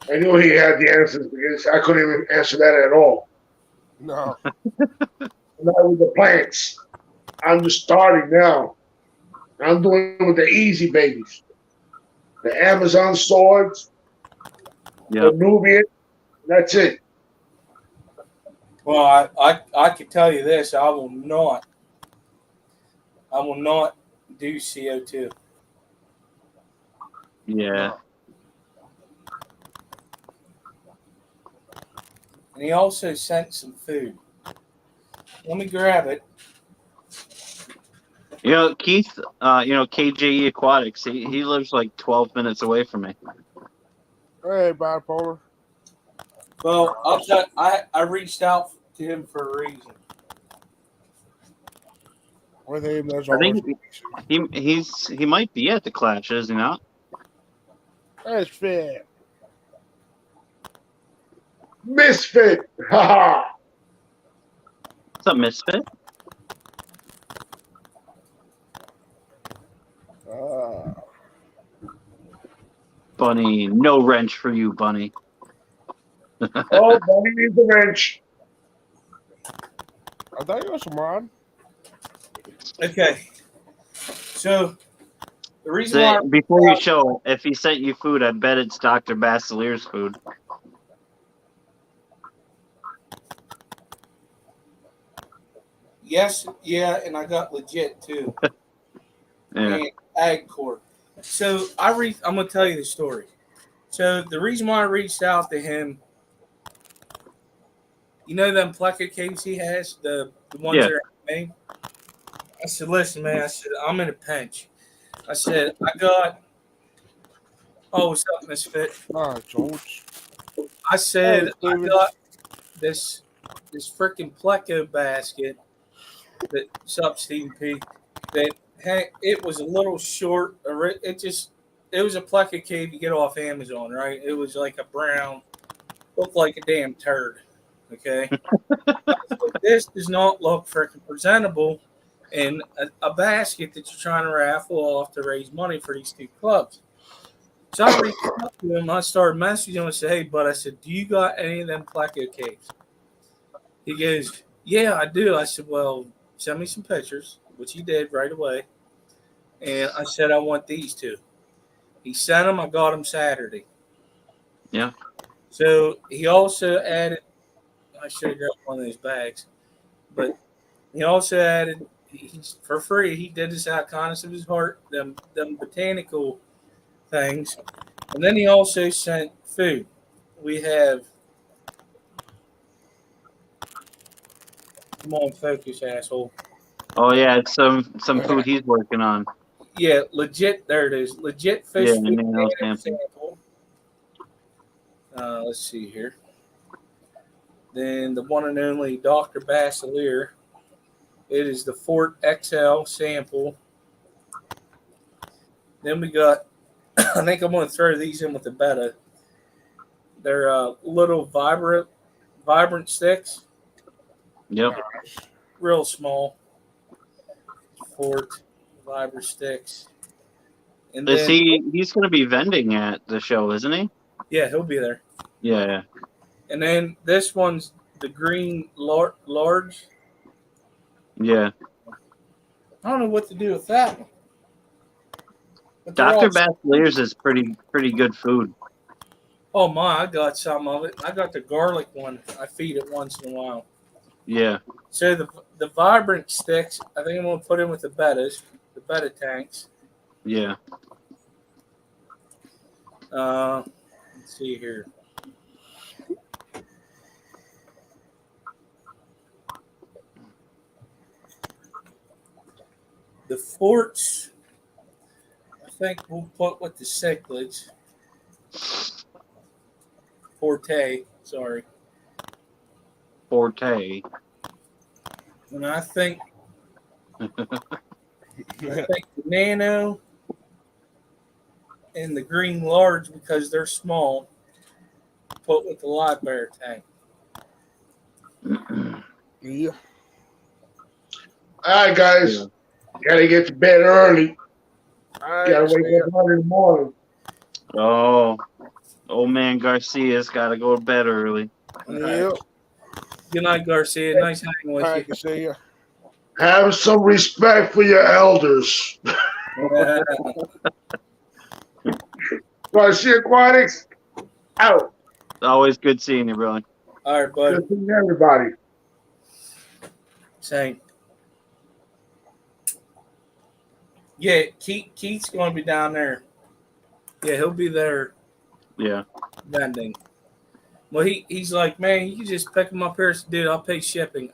I knew he had the answers because I couldn't even answer that at all. No. Not with the plants. I'm just starting now. I'm doing it with the easy babies. The Amazon swords, Yeah. the Nubian, that's it. Well, I can tell you this: I will not do CO2. Yeah. And he also sent some food. Let me grab it. You know, Keith, KJE Aquatics, he lives like 12 minutes away from me. Hey, bipolar. Well, I'll tell. I reached out to him for a reason. With him, there's I always think he might be at the Clash, is he not? that's fair. Misfit. Ha ha. What's up, Misfit? Bunny, no wrench for you, Bunny. Oh, Bunny needs a wrench. I thought you was some Ron. Okay. So the reason why Before you show, if he sent you food, I bet it's Dr. Basilier's food. yes, yeah, and I got legit too. Yeah. And AgCorp. So I'm gonna tell you the story. So the reason why I reached out to him, you know them pleca caves he has, the ones Yeah. that are made. I said, listen, man, I said, I'm in a pinch. I said, what's up, Misfit? Ah, George. I said, Hey, I Steven. got this freaking pleco basket that's up Stephen P. That it was a little short. It was a pleca cave you get off Amazon, right? It was like a brown, looked like a damn turd. Okay, this does not look freaking presentable in a basket that you're trying to raffle off to raise money for these two clubs. So I reached out to him. I started messaging him and said, "Hey, bud," I said, "Do you got any of them pleco caves?" He goes, "Yeah, I do." I said, "Well, send me some pictures," which he did right away. And I said, "I want these two." He sent them. I got them Saturday. Yeah. So he also added. I should have grabbed one of those bags, but he also added. He's for free. He did this out of kindness of his heart. Them botanical things, and then he also sent food. We have. Come on, focus, asshole. Oh yeah, it's some food he's working on. Yeah, legit. There it is. Legit fish Yeah, food nano sample. Let's see here. Then the one and only Dr. Basselier. It is the Fort XL sample. Then we got, I think I'm going to throw these in with the betta. They're little vibrant sticks, Yep. real small. Fort vibrant sticks. And Is then, he's going to be vending at the show, isn't he? yeah, he'll be there. Yeah. And then this one's the green large. Yeah. I don't know what to do with that one. But they're Dr. all- Basilier's is pretty good food. Oh my, I got some of it. I got the garlic one. I feed it once in a while. Yeah. So the vibrant sticks, I think I'm gonna put in with the betta tanks. Yeah. Let's see here. The forts, I think we'll put with the cichlids. Forte, sorry. Forte. And I think the nano and the green large, because they're small, put with the live bear tank. Yeah. All right, guys. Gotta get to bed early. I Gotta wake up early in the morning. Oh, old man Garcia's got to go to bed early. Yeah. Good night, Garcia. Nice hanging with I you. can see you. Have some respect for your elders. Garcia Aquatics, out. It's always good seeing you, brother. All right, bud. Good seeing everybody. Same. Yeah, Keith's going to be down there. Yeah, he'll be there Yeah. vending. Well, he's like, man, you can just pick him up here. Dude, I'll pay shipping.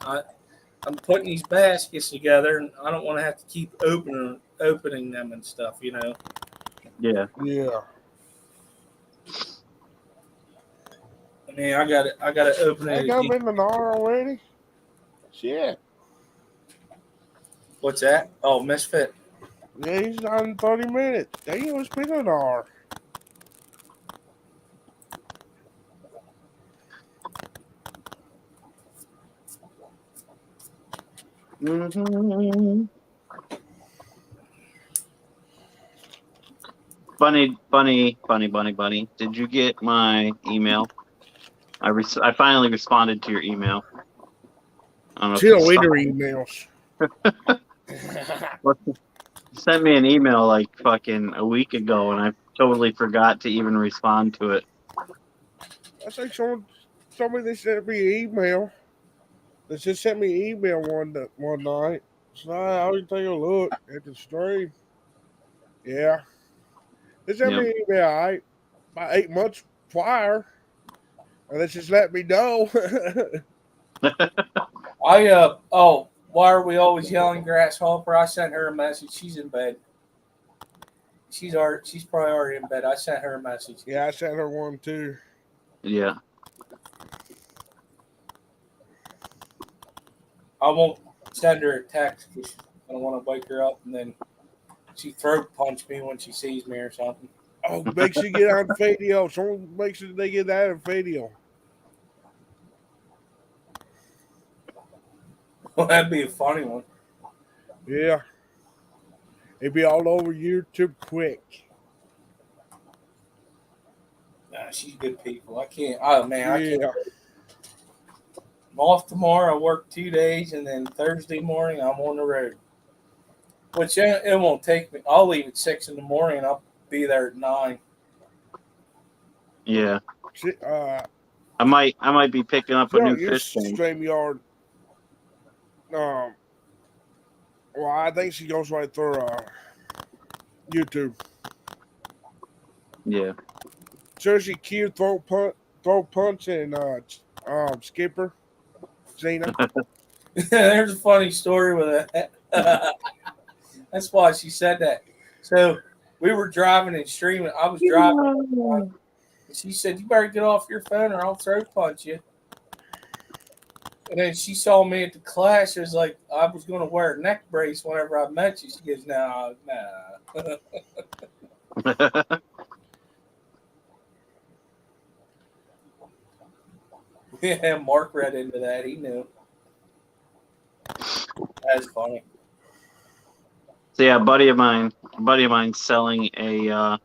I'm putting these baskets together, and I don't want to have to keep opening them and stuff. You know. Yeah. Yeah. I mean, I got to open They it got again. been an hour already. Shit. What's that? Oh, Misfit. Yeah, he's on 30 minutes. Damn, it's been an hour. Mm-hmm. Bunny. Did you get my email? I finally responded to your email. I don't know if you Chill with saw. your emails. You sent me an email like fucking a week ago, and I totally forgot to even respond to it. I think someone told me they sent me an email. They just sent me an email one night. So I always take a look at the stream. Yeah. They sent me Yep. an email about 8 months prior. And they just let me know. Why are we always yelling grasshopper? I sent her a message. She's in bed. She's probably already in bed. I sent her a message. Yeah, I sent her one too. Yeah. I won't send her a text because I don't want to wake her up and then she throat punch me when she sees me or something. Oh, make sure you get on video. Someone make sure they get that on video. Well, that'd be a funny one. Yeah. It'd be all over YouTube quick. Nah, she's good people. I can't. Oh man, I can't. Yeah. I'm off tomorrow. I work 2 days, and then Thursday morning I'm on the road. Which it won't take me. I'll leave at 6 in the morning, and I'll be there at 9. Yeah. I I might be picking up a new your fish tank. StreamYard. Well, I think she goes right through YouTube. Yeah. Jersey Q, throw punch, and Skipper, Zena. There's a funny story with that. That's why she said that. So we were driving and streaming. I was driving. And she said, "You better get off your phone or I'll throat punch you." And then she saw me at the class. She was like, I was going to wear a neck brace whenever I met you. She goes, "Nah." Yeah, Mark read into that. He knew. That's funny. So yeah, a buddy of mine selling a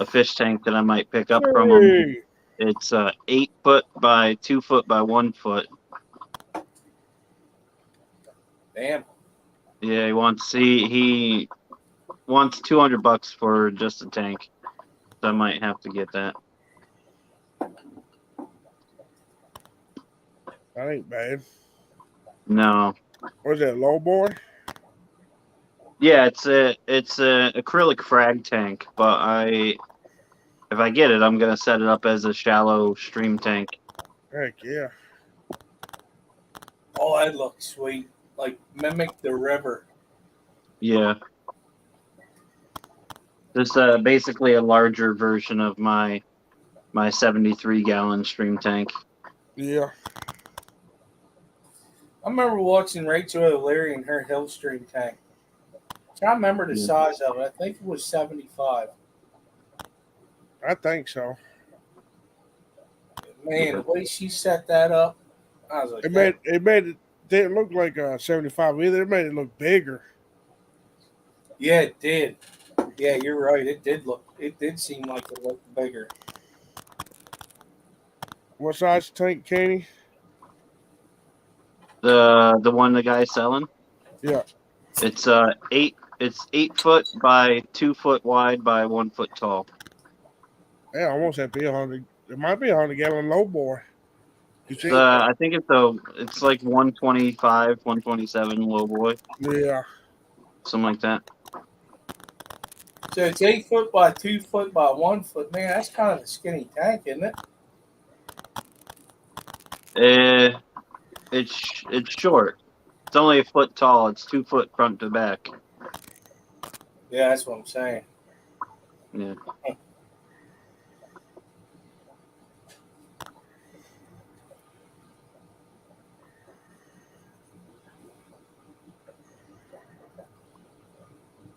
fish tank that I might pick up from him. Hey. It's 8 foot by 2 foot by 1 foot. Damn. Yeah, he wants $200 for just a tank. So I might have to get that. That ain't bad. No. What's that, low boy? Yeah, it's a acrylic frag tank, but if I get it, I'm gonna set it up as a shallow stream tank. Heck yeah. Oh, that looks sweet. Like mimic the river. Yeah. This basically a larger version of my 73-gallon stream tank. Yeah. I remember watching Rachel O'Leary in her Hillstream tank. I remember the size of it. I think it was 75. I think so. Man, the way she set that up, I was like, it didn't look like 75 either. It made it look bigger. Yeah, it did. Yeah, you're right. It did seem like it looked bigger. What size tank, Kenny? The one the guy's selling? Yeah. It's 8 foot by 2 foot wide by 1 foot tall. Yeah, almost have to be 100. It might be 100-gallon low boy. You see? I think it's like 125, 127 low boy. Yeah. Something like that. So it's 8 foot by 2 foot by 1 foot. Man, that's kind of a skinny tank, isn't it? It's short. It's only a foot tall. It's 2 foot front to back. Yeah, that's what I'm saying. Yeah.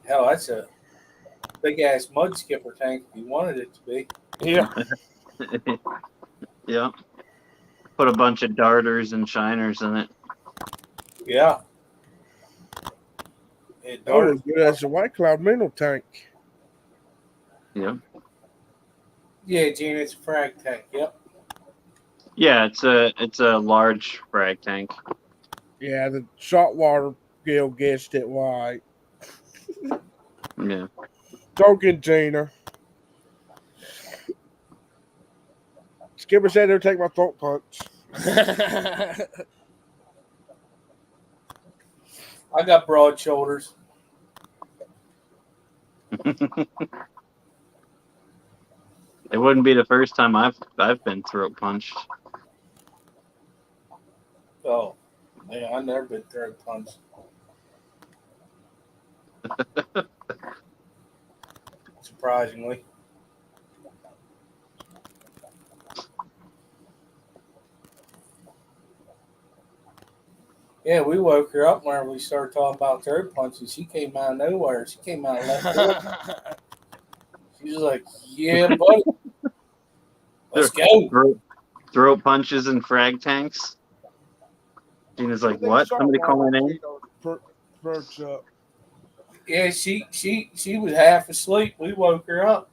Hell, that's a big ass mud skipper tank if you wanted it to be. Yeah. Yeah. Put a bunch of darters and shiners in it. Yeah. It That was darted. good as a White Cloud mineral tank. Yeah. Yeah, Gene, it's a frag tank. Yep. Yeah, it's a large frag tank. Yeah, the saltwater gill guessed it right. Yeah. Token Gina. Skipper said he'll take my throat punch. I got broad shoulders. It wouldn't be the first time I've been throat punched. Oh, yeah, I've never been throat punched. Surprisingly. Yeah, we woke her up whenever we started talking about throat punches. She came out of nowhere. She came out of left field. She was like, "Yeah, buddy, let's go." Throat punches and frag tanks. Gina's like, what? Somebody call my name? Perks up. Yeah, she was half asleep. We woke her up.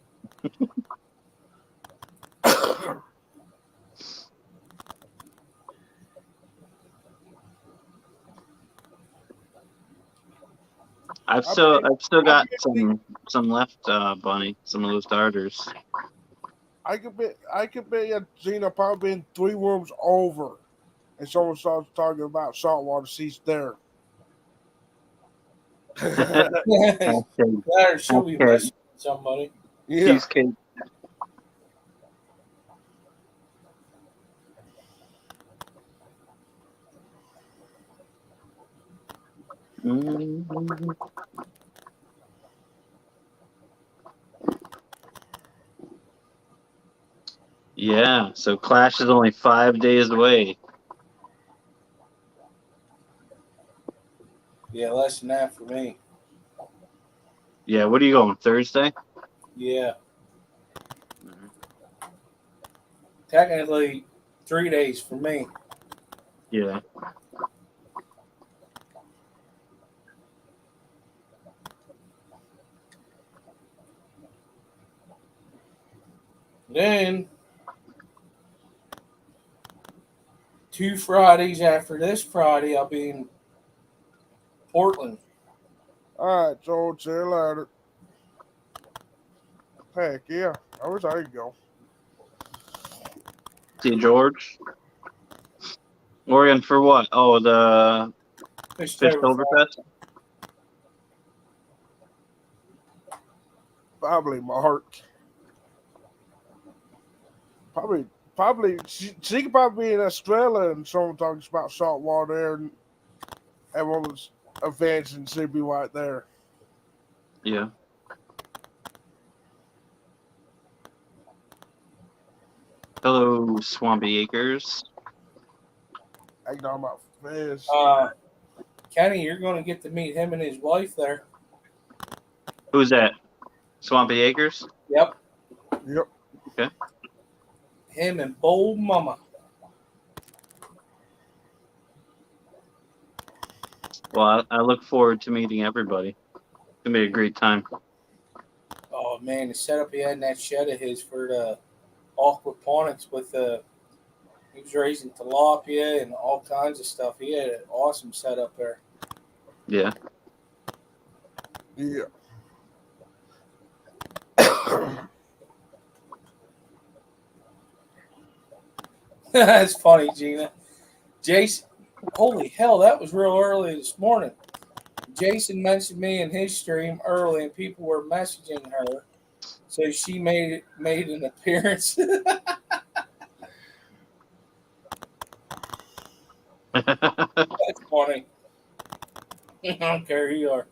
I've still got some left, Bunny. Some of those darters. I could bet you Gina probably been 3 rooms over, and someone starts talking about saltwater seas there. Or she'll be messing with somebody. Yeah. Cheesecake. Mm-hmm. Yeah, so Clash is only 5 days away. Yeah, less than that for me. Yeah, what are you going, Thursday? Yeah. Technically, 3 days for me. Yeah. Then 2 Fridays after this Friday, I'll be in Portland. All right, George. See you later. Heck yeah. I wish I could go. See George. Oregon for what? Oh, the Fishtoberfest? Probably Mark. Probably she could probably be in Australia and someone talks about saltwater there and one of those events and she'd be right there. Yeah. Hello, Swampy Acres. I can talk about fish. Kenny, you're going to get to meet him and his wife there. Who's that? Swampy Acres? Yep. Yep. Okay. Him and Bold Mama. Well, I look forward to meeting everybody. It's going to be a great time. Oh, man, the setup he had in that shed of his for the aquaponics with he was raising tilapia and all kinds of stuff. He had an awesome setup there. Yeah. Yeah. That's funny, Gina. Jason, holy hell, that was real early this morning. Jason mentioned me in his stream early, and people were messaging her, so she made an appearance. That's funny. I don't care who you are.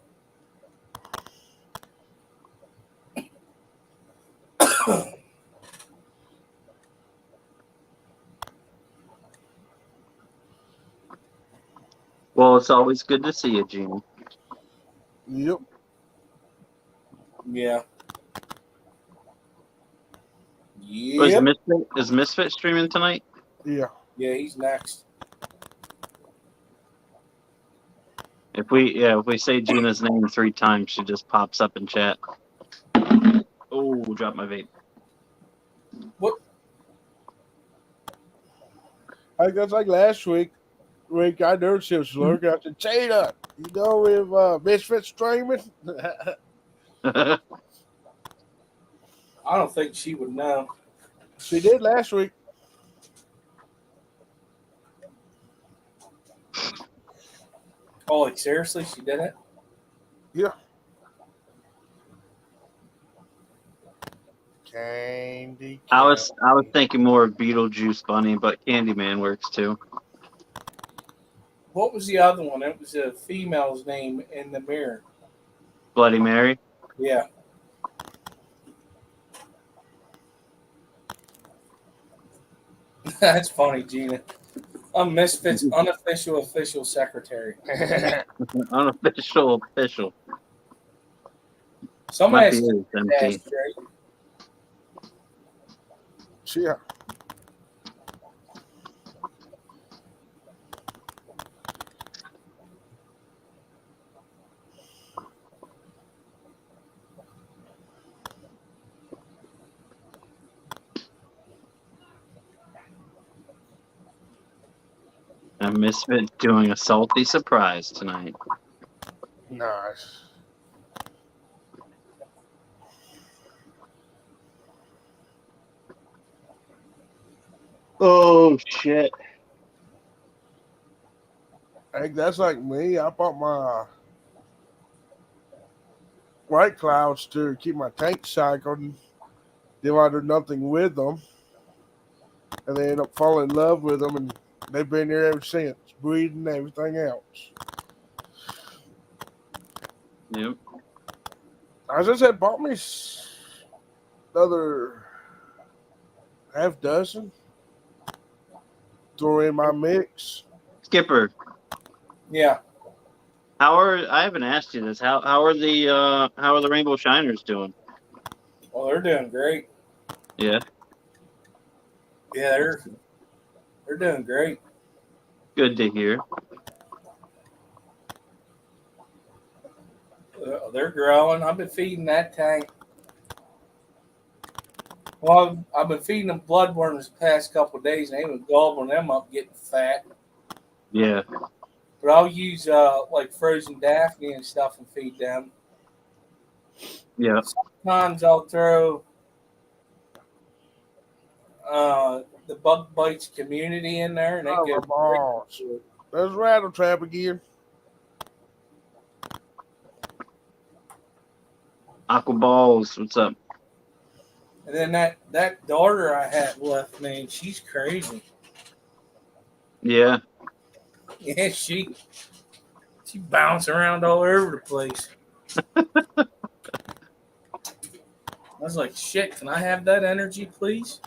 Well, it's always good to see you, Gene. Yep. Yeah. Was Yep. Misfit streaming tonight? Yeah. Yeah, he's next. If we say Gina's name 3 times, she just pops up in chat. Oh, drop my vape. What? I guess like last week I heard she was lurking. I said, Jada, you know if Misfit streaming? I don't think she would know. She did last week. Oh, like seriously, she did it? Yeah. Candy. I was thinking more of Beetlejuice Bunny, but Candyman works too. What was the other one? It was a female's name in the mirror. Bloody Mary. Yeah. That's funny, Gina. I'm Misfit's unofficial official secretary. Unofficial official. Somebody My has beer to is empty. Yeah. And Misfit doing a salty surprise tonight. Nice. Oh shit! Hey, that's like me. I bought my White Clouds to keep my tank cycling. Then I do nothing with them. And they end up falling in love with them, and they've been there ever since, breeding and everything else. Yep. I just had bought me another half dozen. Throw in my mix. Skipper, Yeah. I haven't asked you this. How are the Rainbow Shiners doing? Well, they're doing great. Yeah. Yeah, they're doing great. Good to hear. They're growing. I've been feeding that tank. Well, I've been feeding them bloodworms the past couple of days, and they've been gobbling them up, getting fat. Yeah. But I'll use like frozen Daphne and stuff and feed them. Yeah. Sometimes I'll throw the Bug Bites community in there, and they Oh, go my balls. There's Rattle Trap again. Aqua Balls, what's up? And then that daughter I had left, man, she's crazy. Yeah. Yeah, she bouncing around all over the place. I was like, shit, can I have that energy, please?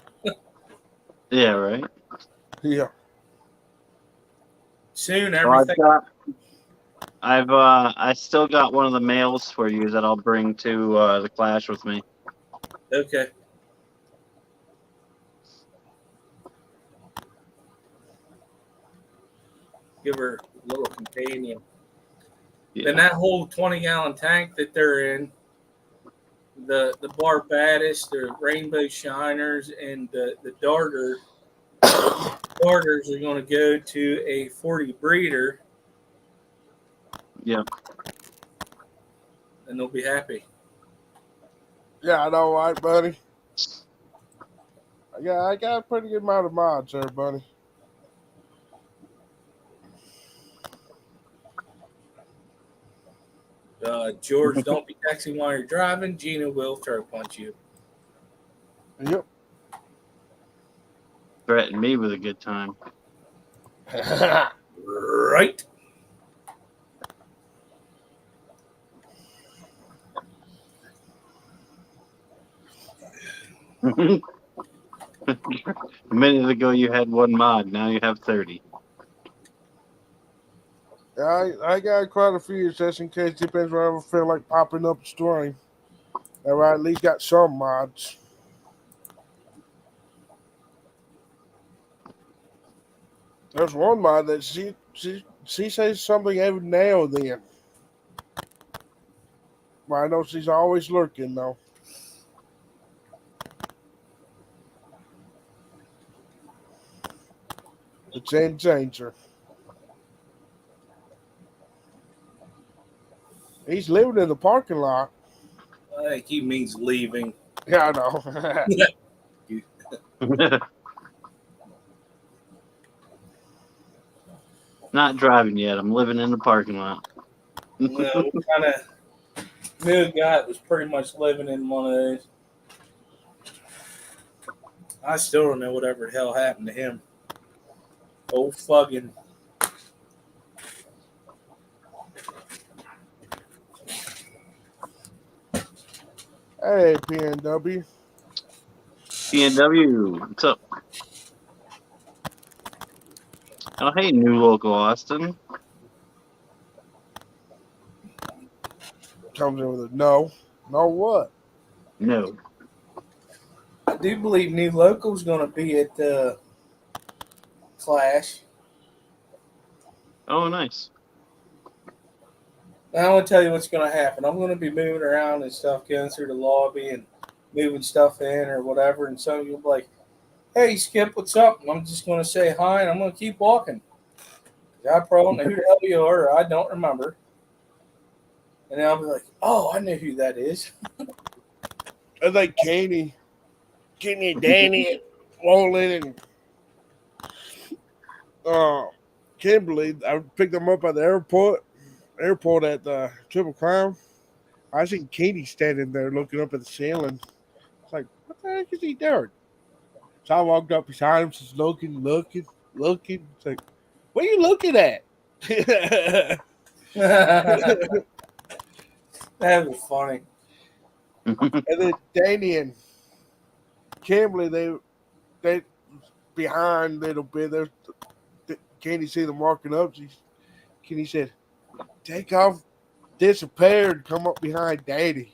Yeah, right. Yeah. Soon, Well, everything. I still got one of the males for you that I'll bring to the clash with me. Okay. Give her a little companion. Yeah. Then that whole 20-gallon tank that they're in, the Barbados, the Rainbow Shiners, and the Darters are going to go to a 40 breeder. Yeah. And they'll be happy. Yeah, I know, right, buddy? I got a pretty good amount of mods there, buddy. George, don't be texting while you're driving. Gina will throw punch you. Yep. Threaten me with a good time. Right. A minute ago you had one mod, now you have 30. I got quite a few just in case. Depends whenever I feel like popping up a stream. That I at least got some mods. There's one mod that she says something every now and then. But I know she's always lurking though. It's in danger. He's living in the parking lot. I think he means leaving. Yeah, I know. Not driving yet. I'm living in the parking lot. Well, we kind of knew a guy that was pretty much living in one of those. I still don't know whatever the hell happened to him. Old fucking. Hey, PNW. PNW, what's up? Oh, hey, new local Austin. Comes in with a no. No what? No. I do believe New Local's going to be at the Clash. Oh, nice. Now, I want to tell you what's going to happen. I'm going to be moving around and stuff, going through the lobby and moving stuff in or whatever. And so you'll be like, hey, Skip, what's up? And I'm just going to say hi and I'm going to keep walking. I probably don't know who the hell you are, or I don't remember. And then I'll be like, oh, I know who that is. I think Kenny and Danny, Roland, and Kimberly. I picked them up at the airport at the Triple Crown. I seen Kenny standing there looking up at the ceiling. It's like, what the heck is he doing? So I walked up beside him, just looking. It's like, what are you looking at? That was funny. And then Danny and Kimberly, they behind a little bit. There's Kenny see them walking up. Kenny said, "Take off, disappeared, come up behind Daddy."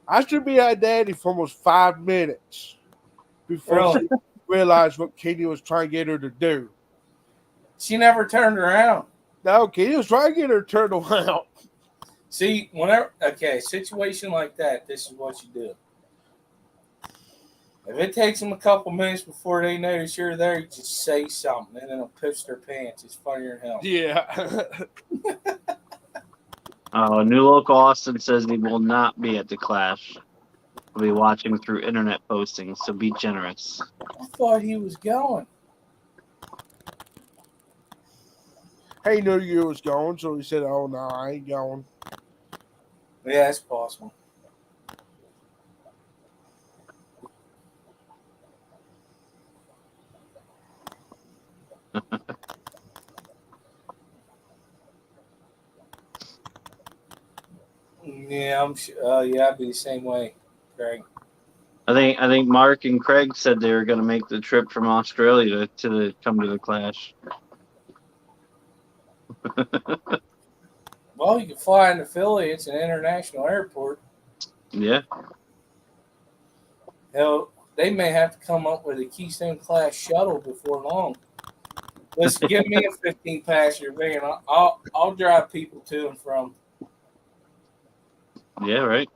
I stood behind Daddy for almost 5 minutes before she realized what Kenny was trying to get her to do. She never turned around. No, Kenny was trying to get her turned around. See, situation like that, this is what you do. If it takes them a couple minutes before they notice you're there, you just say something, and then they'll piss their pants. It's funnier than hell. Yeah. New local Austin says he will not be at the Clash. He'll be watching through internet postings, so be generous. I thought he was going. He knew you was going, so he said, "Oh no, I ain't going." Yeah, it's possible. Yeah, I'm sure. Yeah, I'd be the same way, Greg. I think Mark and Craig said they were going to make the trip from Australia to come to the Clash. Well, you can fly into Philly. It's an international airport. Yeah. Hell, they may have to come up with a Keystone Class shuttle before long. Listen, give me a 15 passenger van. I'll drive people to and from. Yeah, right.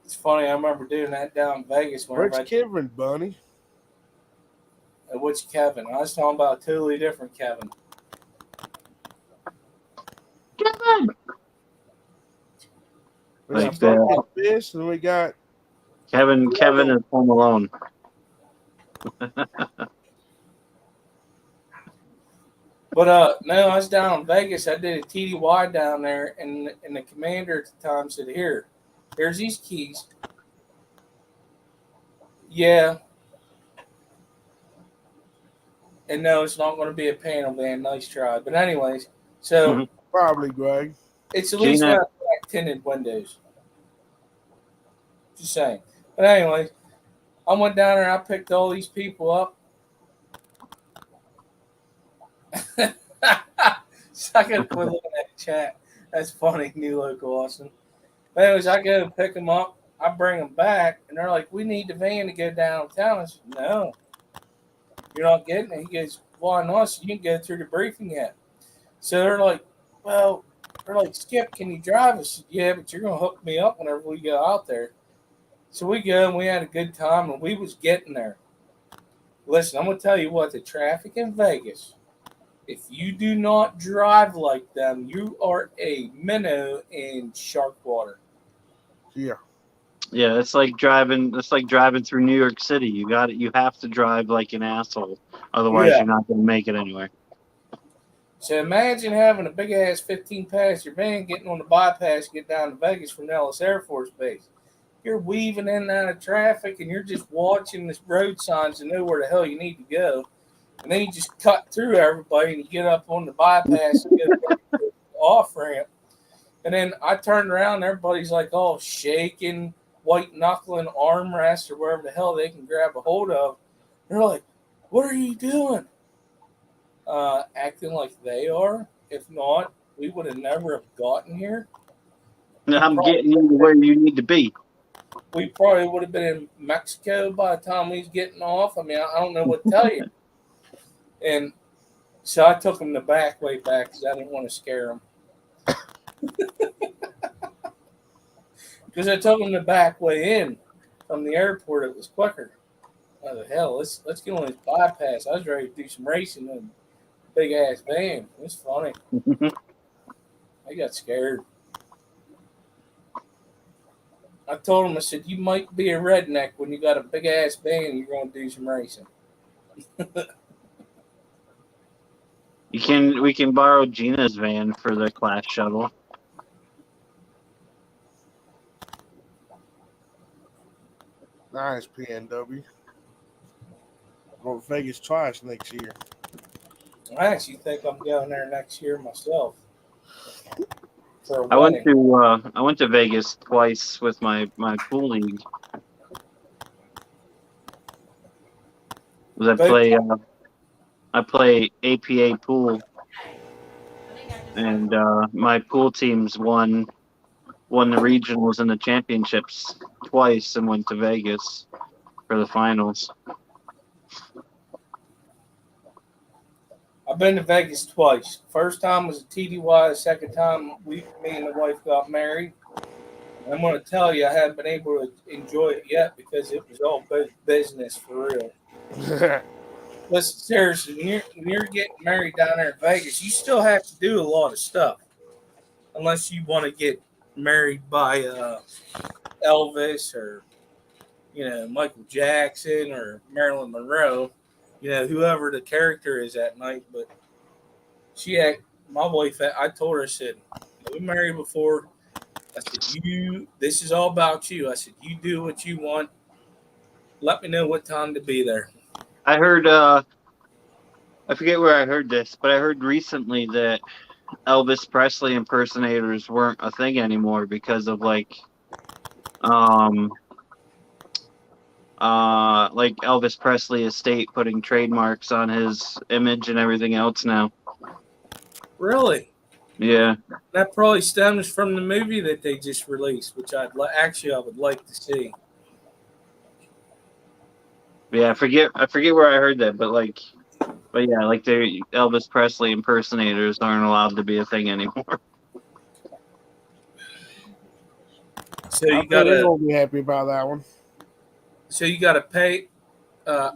It's funny. I remember doing that down in Vegas. Where's Kevin, Bunny? Which Kevin? I was talking about a totally different Kevin. Kevin! We Like got this, and we got Kevin is home alone. But no, I was down in Vegas. I did a TDY down there, and the commander at the time said, here's these keys. Yeah. And no, it's not going to be a panel van. Nice try. But anyways, so probably Greg. it's at least got black tinted windows. Just saying. But anyway, I went down there. I picked all these people up. So I gotta quit looking at the chat. That's funny, New Local Austin. But anyways, I go pick them up. I bring them back, and they're like, "We need the van to go downtown." I said, "No, you're not getting it." He goes, "Why not? So you can go through the briefing yet." So they're like, "Well," they're like, "Skip, can you drive?" I said, "Yeah, but you're gonna hook me up whenever we go out there." So we go, and we had a good time, and we was getting there. Listen, I'm gonna tell you what, the traffic in Vegas. If you do not drive like them, you are a minnow in shark water. Yeah. Yeah, it's like driving. It's like driving through New York City. You got it. You have to drive like an asshole, otherwise Yeah. you're not going to make it anywhere. So imagine having a big ass 15-passenger van getting on the bypass, get down to Vegas from Nellis Air Force Base. You're weaving in and out of traffic, and you're just watching the road signs to know where the hell you need to go. And then you just cut through everybody, and you get up on the bypass and get the off ramp. And then I turned around, and everybody's like all shaking, white knuckling armrests or wherever the hell they can grab a hold of. They're like, "What are you doing?" Acting like they are. If not, we would have never have gotten here. I'm getting you to where you need to be. We probably would have been in Mexico by the time we was getting off. I mean, I don't know what to tell you. And so I took them the back way back because I didn't want to scare them. Because I took them the back way in from the airport. It was quicker. Oh, the hell, let's get on this bypass. I was ready to do some racing in a big ass van. It was funny. I got scared. I told him, I said, "You might be a redneck when you got a big ass van and you're going to do some racing." We can borrow Gina's van for the class shuttle. Nice, PNW. Go to Vegas twice next year. I actually think I'm going there next year myself. For a I wedding. went to Vegas twice with my pool league. I play APA pool, and my pool teams won the regionals and the championships twice, and went to Vegas for the finals. I've been to Vegas twice. First time was a TDY. The second time, me and the wife got married. And I'm going to tell you, I haven't been able to enjoy it yet because it was all business for real. Listen, seriously, when you're getting married down there in Vegas, you still have to do a lot of stuff. Unless you want to get married by Elvis or, Michael Jackson or Marilyn Monroe. Whoever the character is that night. But my wife, I told her, I said, "We married before." I said, this is all about you. I said, "You do what you want. Let me know what time to be there." I heard, I forget where I heard this, but I heard recently that Elvis Presley impersonators weren't a thing anymore because of like Elvis Presley estate putting trademarks on his image and everything else now. Really? Yeah. That probably stems from the movie that they just released, which I would like to see. Yeah, I forget where I heard that, but yeah, like the Elvis Presley impersonators aren't allowed to be a thing anymore. So you We're gotta gonna be happy about that one. pay.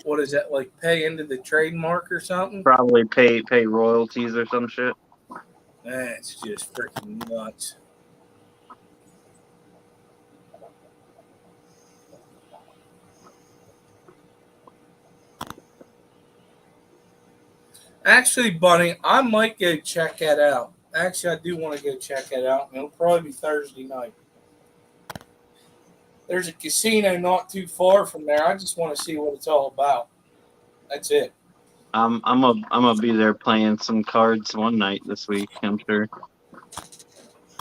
What is that, like? Pay into the trademark or something? Probably pay royalties or some shit. That's just freaking nuts. Actually, Bunny, I might go check that out. Actually, I do want to go check that out. And it'll probably be Thursday night. There's a casino not too far from there. I just want to see what it's all about. That's it. I'm gonna be there playing some cards one night this week, I'm sure.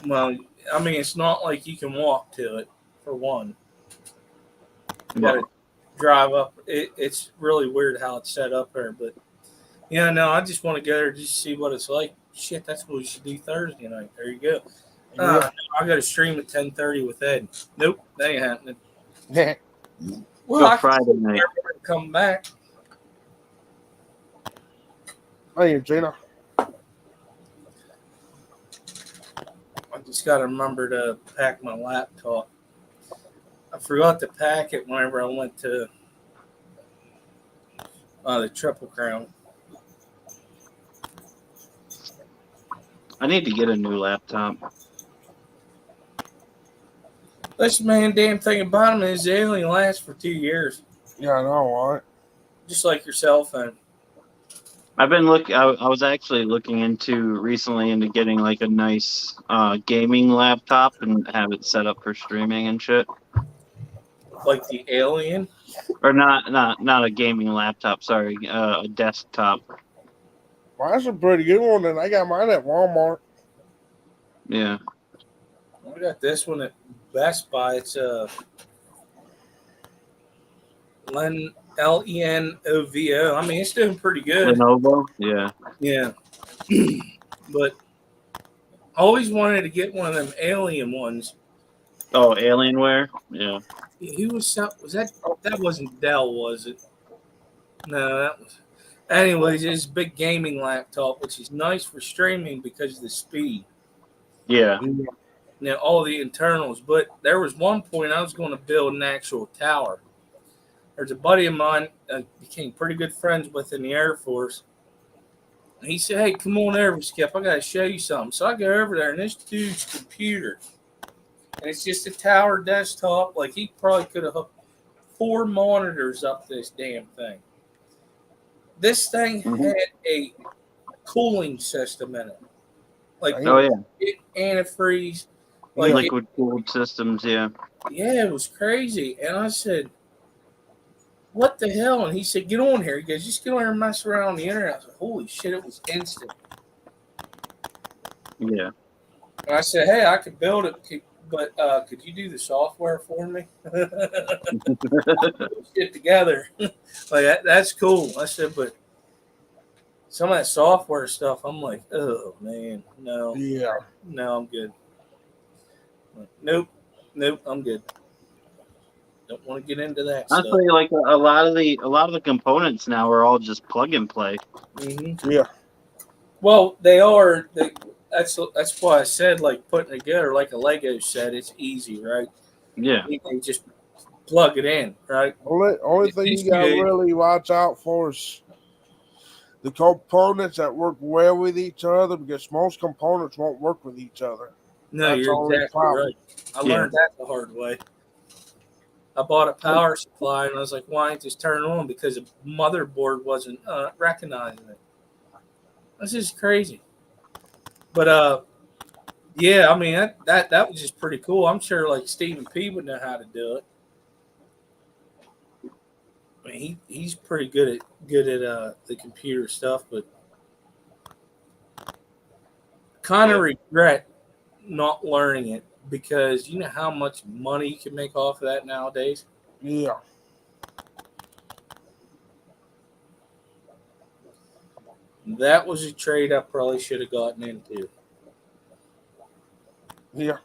Well, I mean, it's not like you can walk to it, for one. You got to drive up. It's really weird how it's set up there, but yeah, no, I just want to go there just to see what it's like. Shit, that's what we should do Thursday night. There you go. Yeah. I got to stream at 10:30 with Ed. Nope, that ain't happening. Yeah. Well, Go I Friday can night. come back. Hey, Gina. I just got to remember to pack my laptop. I forgot to pack it whenever I went to the Triple Crown. I need to get a new laptop. This man, damn thing about him is they only last for 2 years, Yeah, I know, right? just like your cell phone. I've been I was actually looking recently into getting like a nice gaming laptop and have it set up for streaming and shit. Like the Alien. Or not a gaming laptop. Sorry, a desktop. Well, that's a pretty good one, and I got mine at Walmart. Yeah. I got this one at Best Buy. It's Lenovo. I mean, it's doing pretty good. Lenovo. Yeah. Yeah. But I always wanted to get one of them Alien ones. Oh, Alienware. Yeah. Who was that? That wasn't Dell, was it? No, that was. Anyways, it's a big gaming laptop, which is nice for streaming because of the speed. Yeah. Now, all the internals. But there was one point I was going to build an actual tower. There's a buddy of mine I became pretty good friends with in the Air Force. And he said, hey, come on over, Skip. I got to show you something. So I go over there, and this dude's computer. And it's just a tower desktop. Like, he probably could have hooked 4 monitors up this damn thing. This thing had a cooling system in it. Like, Oh yeah. Antifreeze. Like liquid cooled systems. Yeah. Yeah, it was crazy. And I said, what the hell? And he said, get on here. He goes, just get on here and mess around on the internet. I said, holy shit, it was instant. Yeah. And I said, hey, I could build it, but could you do the software for me? Get together. Like, that's cool. I said, but some of that software stuff, I'm like, oh, man, no. Yeah. No, I'm good. Nope, I'm good. Don't want to get into that Honestly, stuff. like a lot of the components now are all just plug and play. Mm-hmm. Yeah. Well, they are. That's why I said, like, putting it together like a Lego set. It's easy, right? Yeah. You can just plug it in, right? Only thing you gotta really watch out for is the components that work well with each other, because most components won't work with each other. No, That's you're only exactly problem. right. I learned that the hard way. I bought a power supply, and I was like, why ain't just turn it on? Because the motherboard wasn't recognizing it. This is crazy. But, yeah, I mean, that was just pretty cool. I'm sure, like, Stephen P. would know how to do it. I mean, he's pretty good at the computer stuff, but kind of regret not learning it, because you know how much money you can make off of that nowadays. Yeah. That was a trade I probably should have gotten into. Yeah.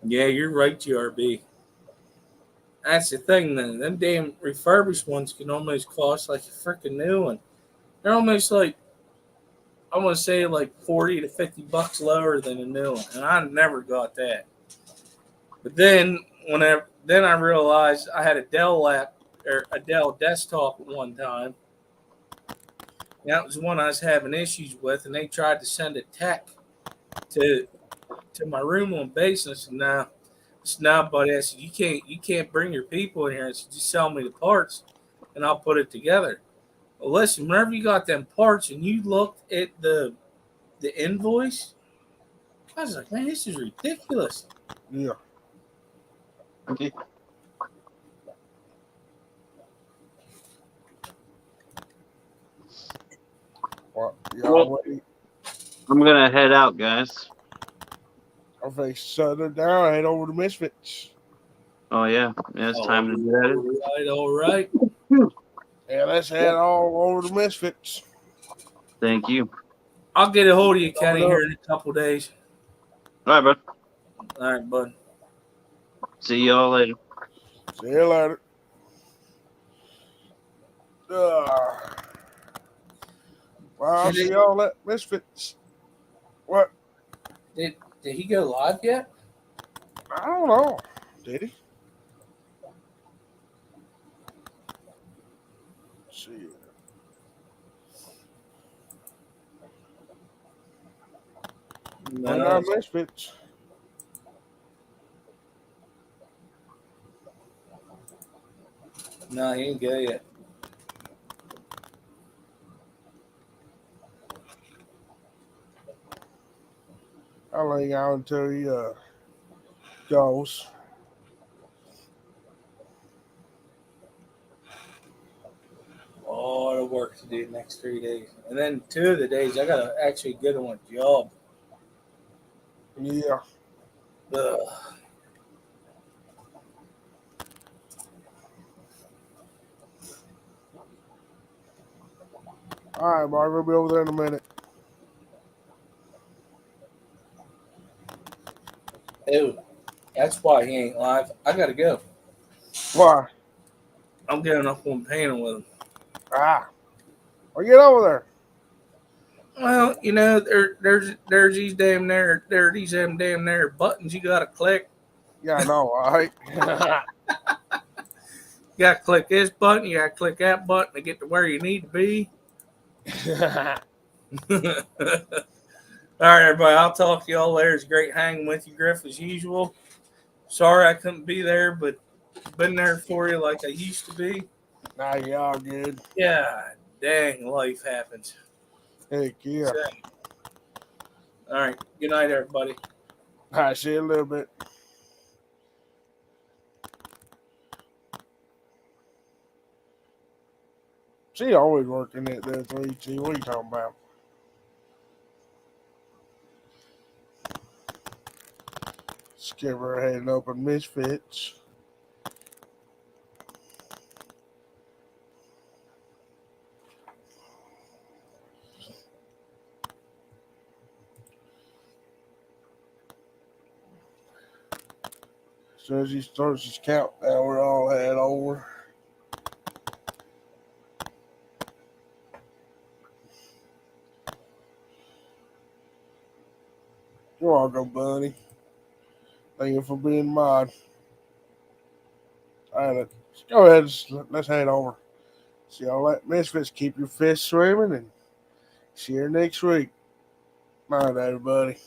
Yeah, you're right, GRB. That's the thing, then. Them damn refurbished ones can almost cost like a freaking new one. They're almost like, I want to say like $40 to $50 lower than a new one, and I never got that. But then I realized I had a Dell desktop at one time. That was one I was having issues with, and they tried to send a tech to my room on base, and I said, "No, it's not, buddy." I said, "You can't bring your people in here." I said, "Just sell me the parts, and I'll put it together." Well, listen, whenever you got them parts and you looked at the invoice, I was like, "Man, this is ridiculous." Yeah. Okay. Well, Well, I'm gonna head out, guys. I think shut it down. Head over to Misfits. Oh yeah, it's time to do that. All right. Yeah, let's head all over to Misfits. Thank you. I'll get a hold of you, Kenny, here in a couple days. All right, bud. All right, bud. See y'all later. See you later. Well, I'll see y'all at Misfits. What? Did he go live yet? I don't know. Did he? Let's see. No, Misfits. no, he ain't go yet. I'll hang out until he goes. A lot of work to do next 3 days. And then 2 of the days, I got to actually get on a job. Yeah. Ugh. All right, Mark. We'll be over there in a minute. Ew. That's why he ain't live. I got to go. Why? I'm getting up on panel with him. Well, get over there. Well, you know, there's these damn there buttons you gotta click. Yeah, I know. All right. You gotta click this button, you gotta click that button to get to where you need to be. All right, everybody. I'll talk to y'all later. It's great hanging with you, Griff, as usual. Sorry I couldn't be there, but been there for you like I used to be. Nah, you all good. Yeah, dang, life happens. Heck yeah. So, all right. Good night, everybody. All right, see you in a little bit. She always working at that 3T. What are you talking about? Skip her heading open Misfits. As soon as he starts his countdown, we're all head over. You're welcome, Bunny. Thank you for being mod. All right, let's go ahead. Let's head over. See y'all at Misfits. Keep your fists swimming and see you next week. Night, everybody.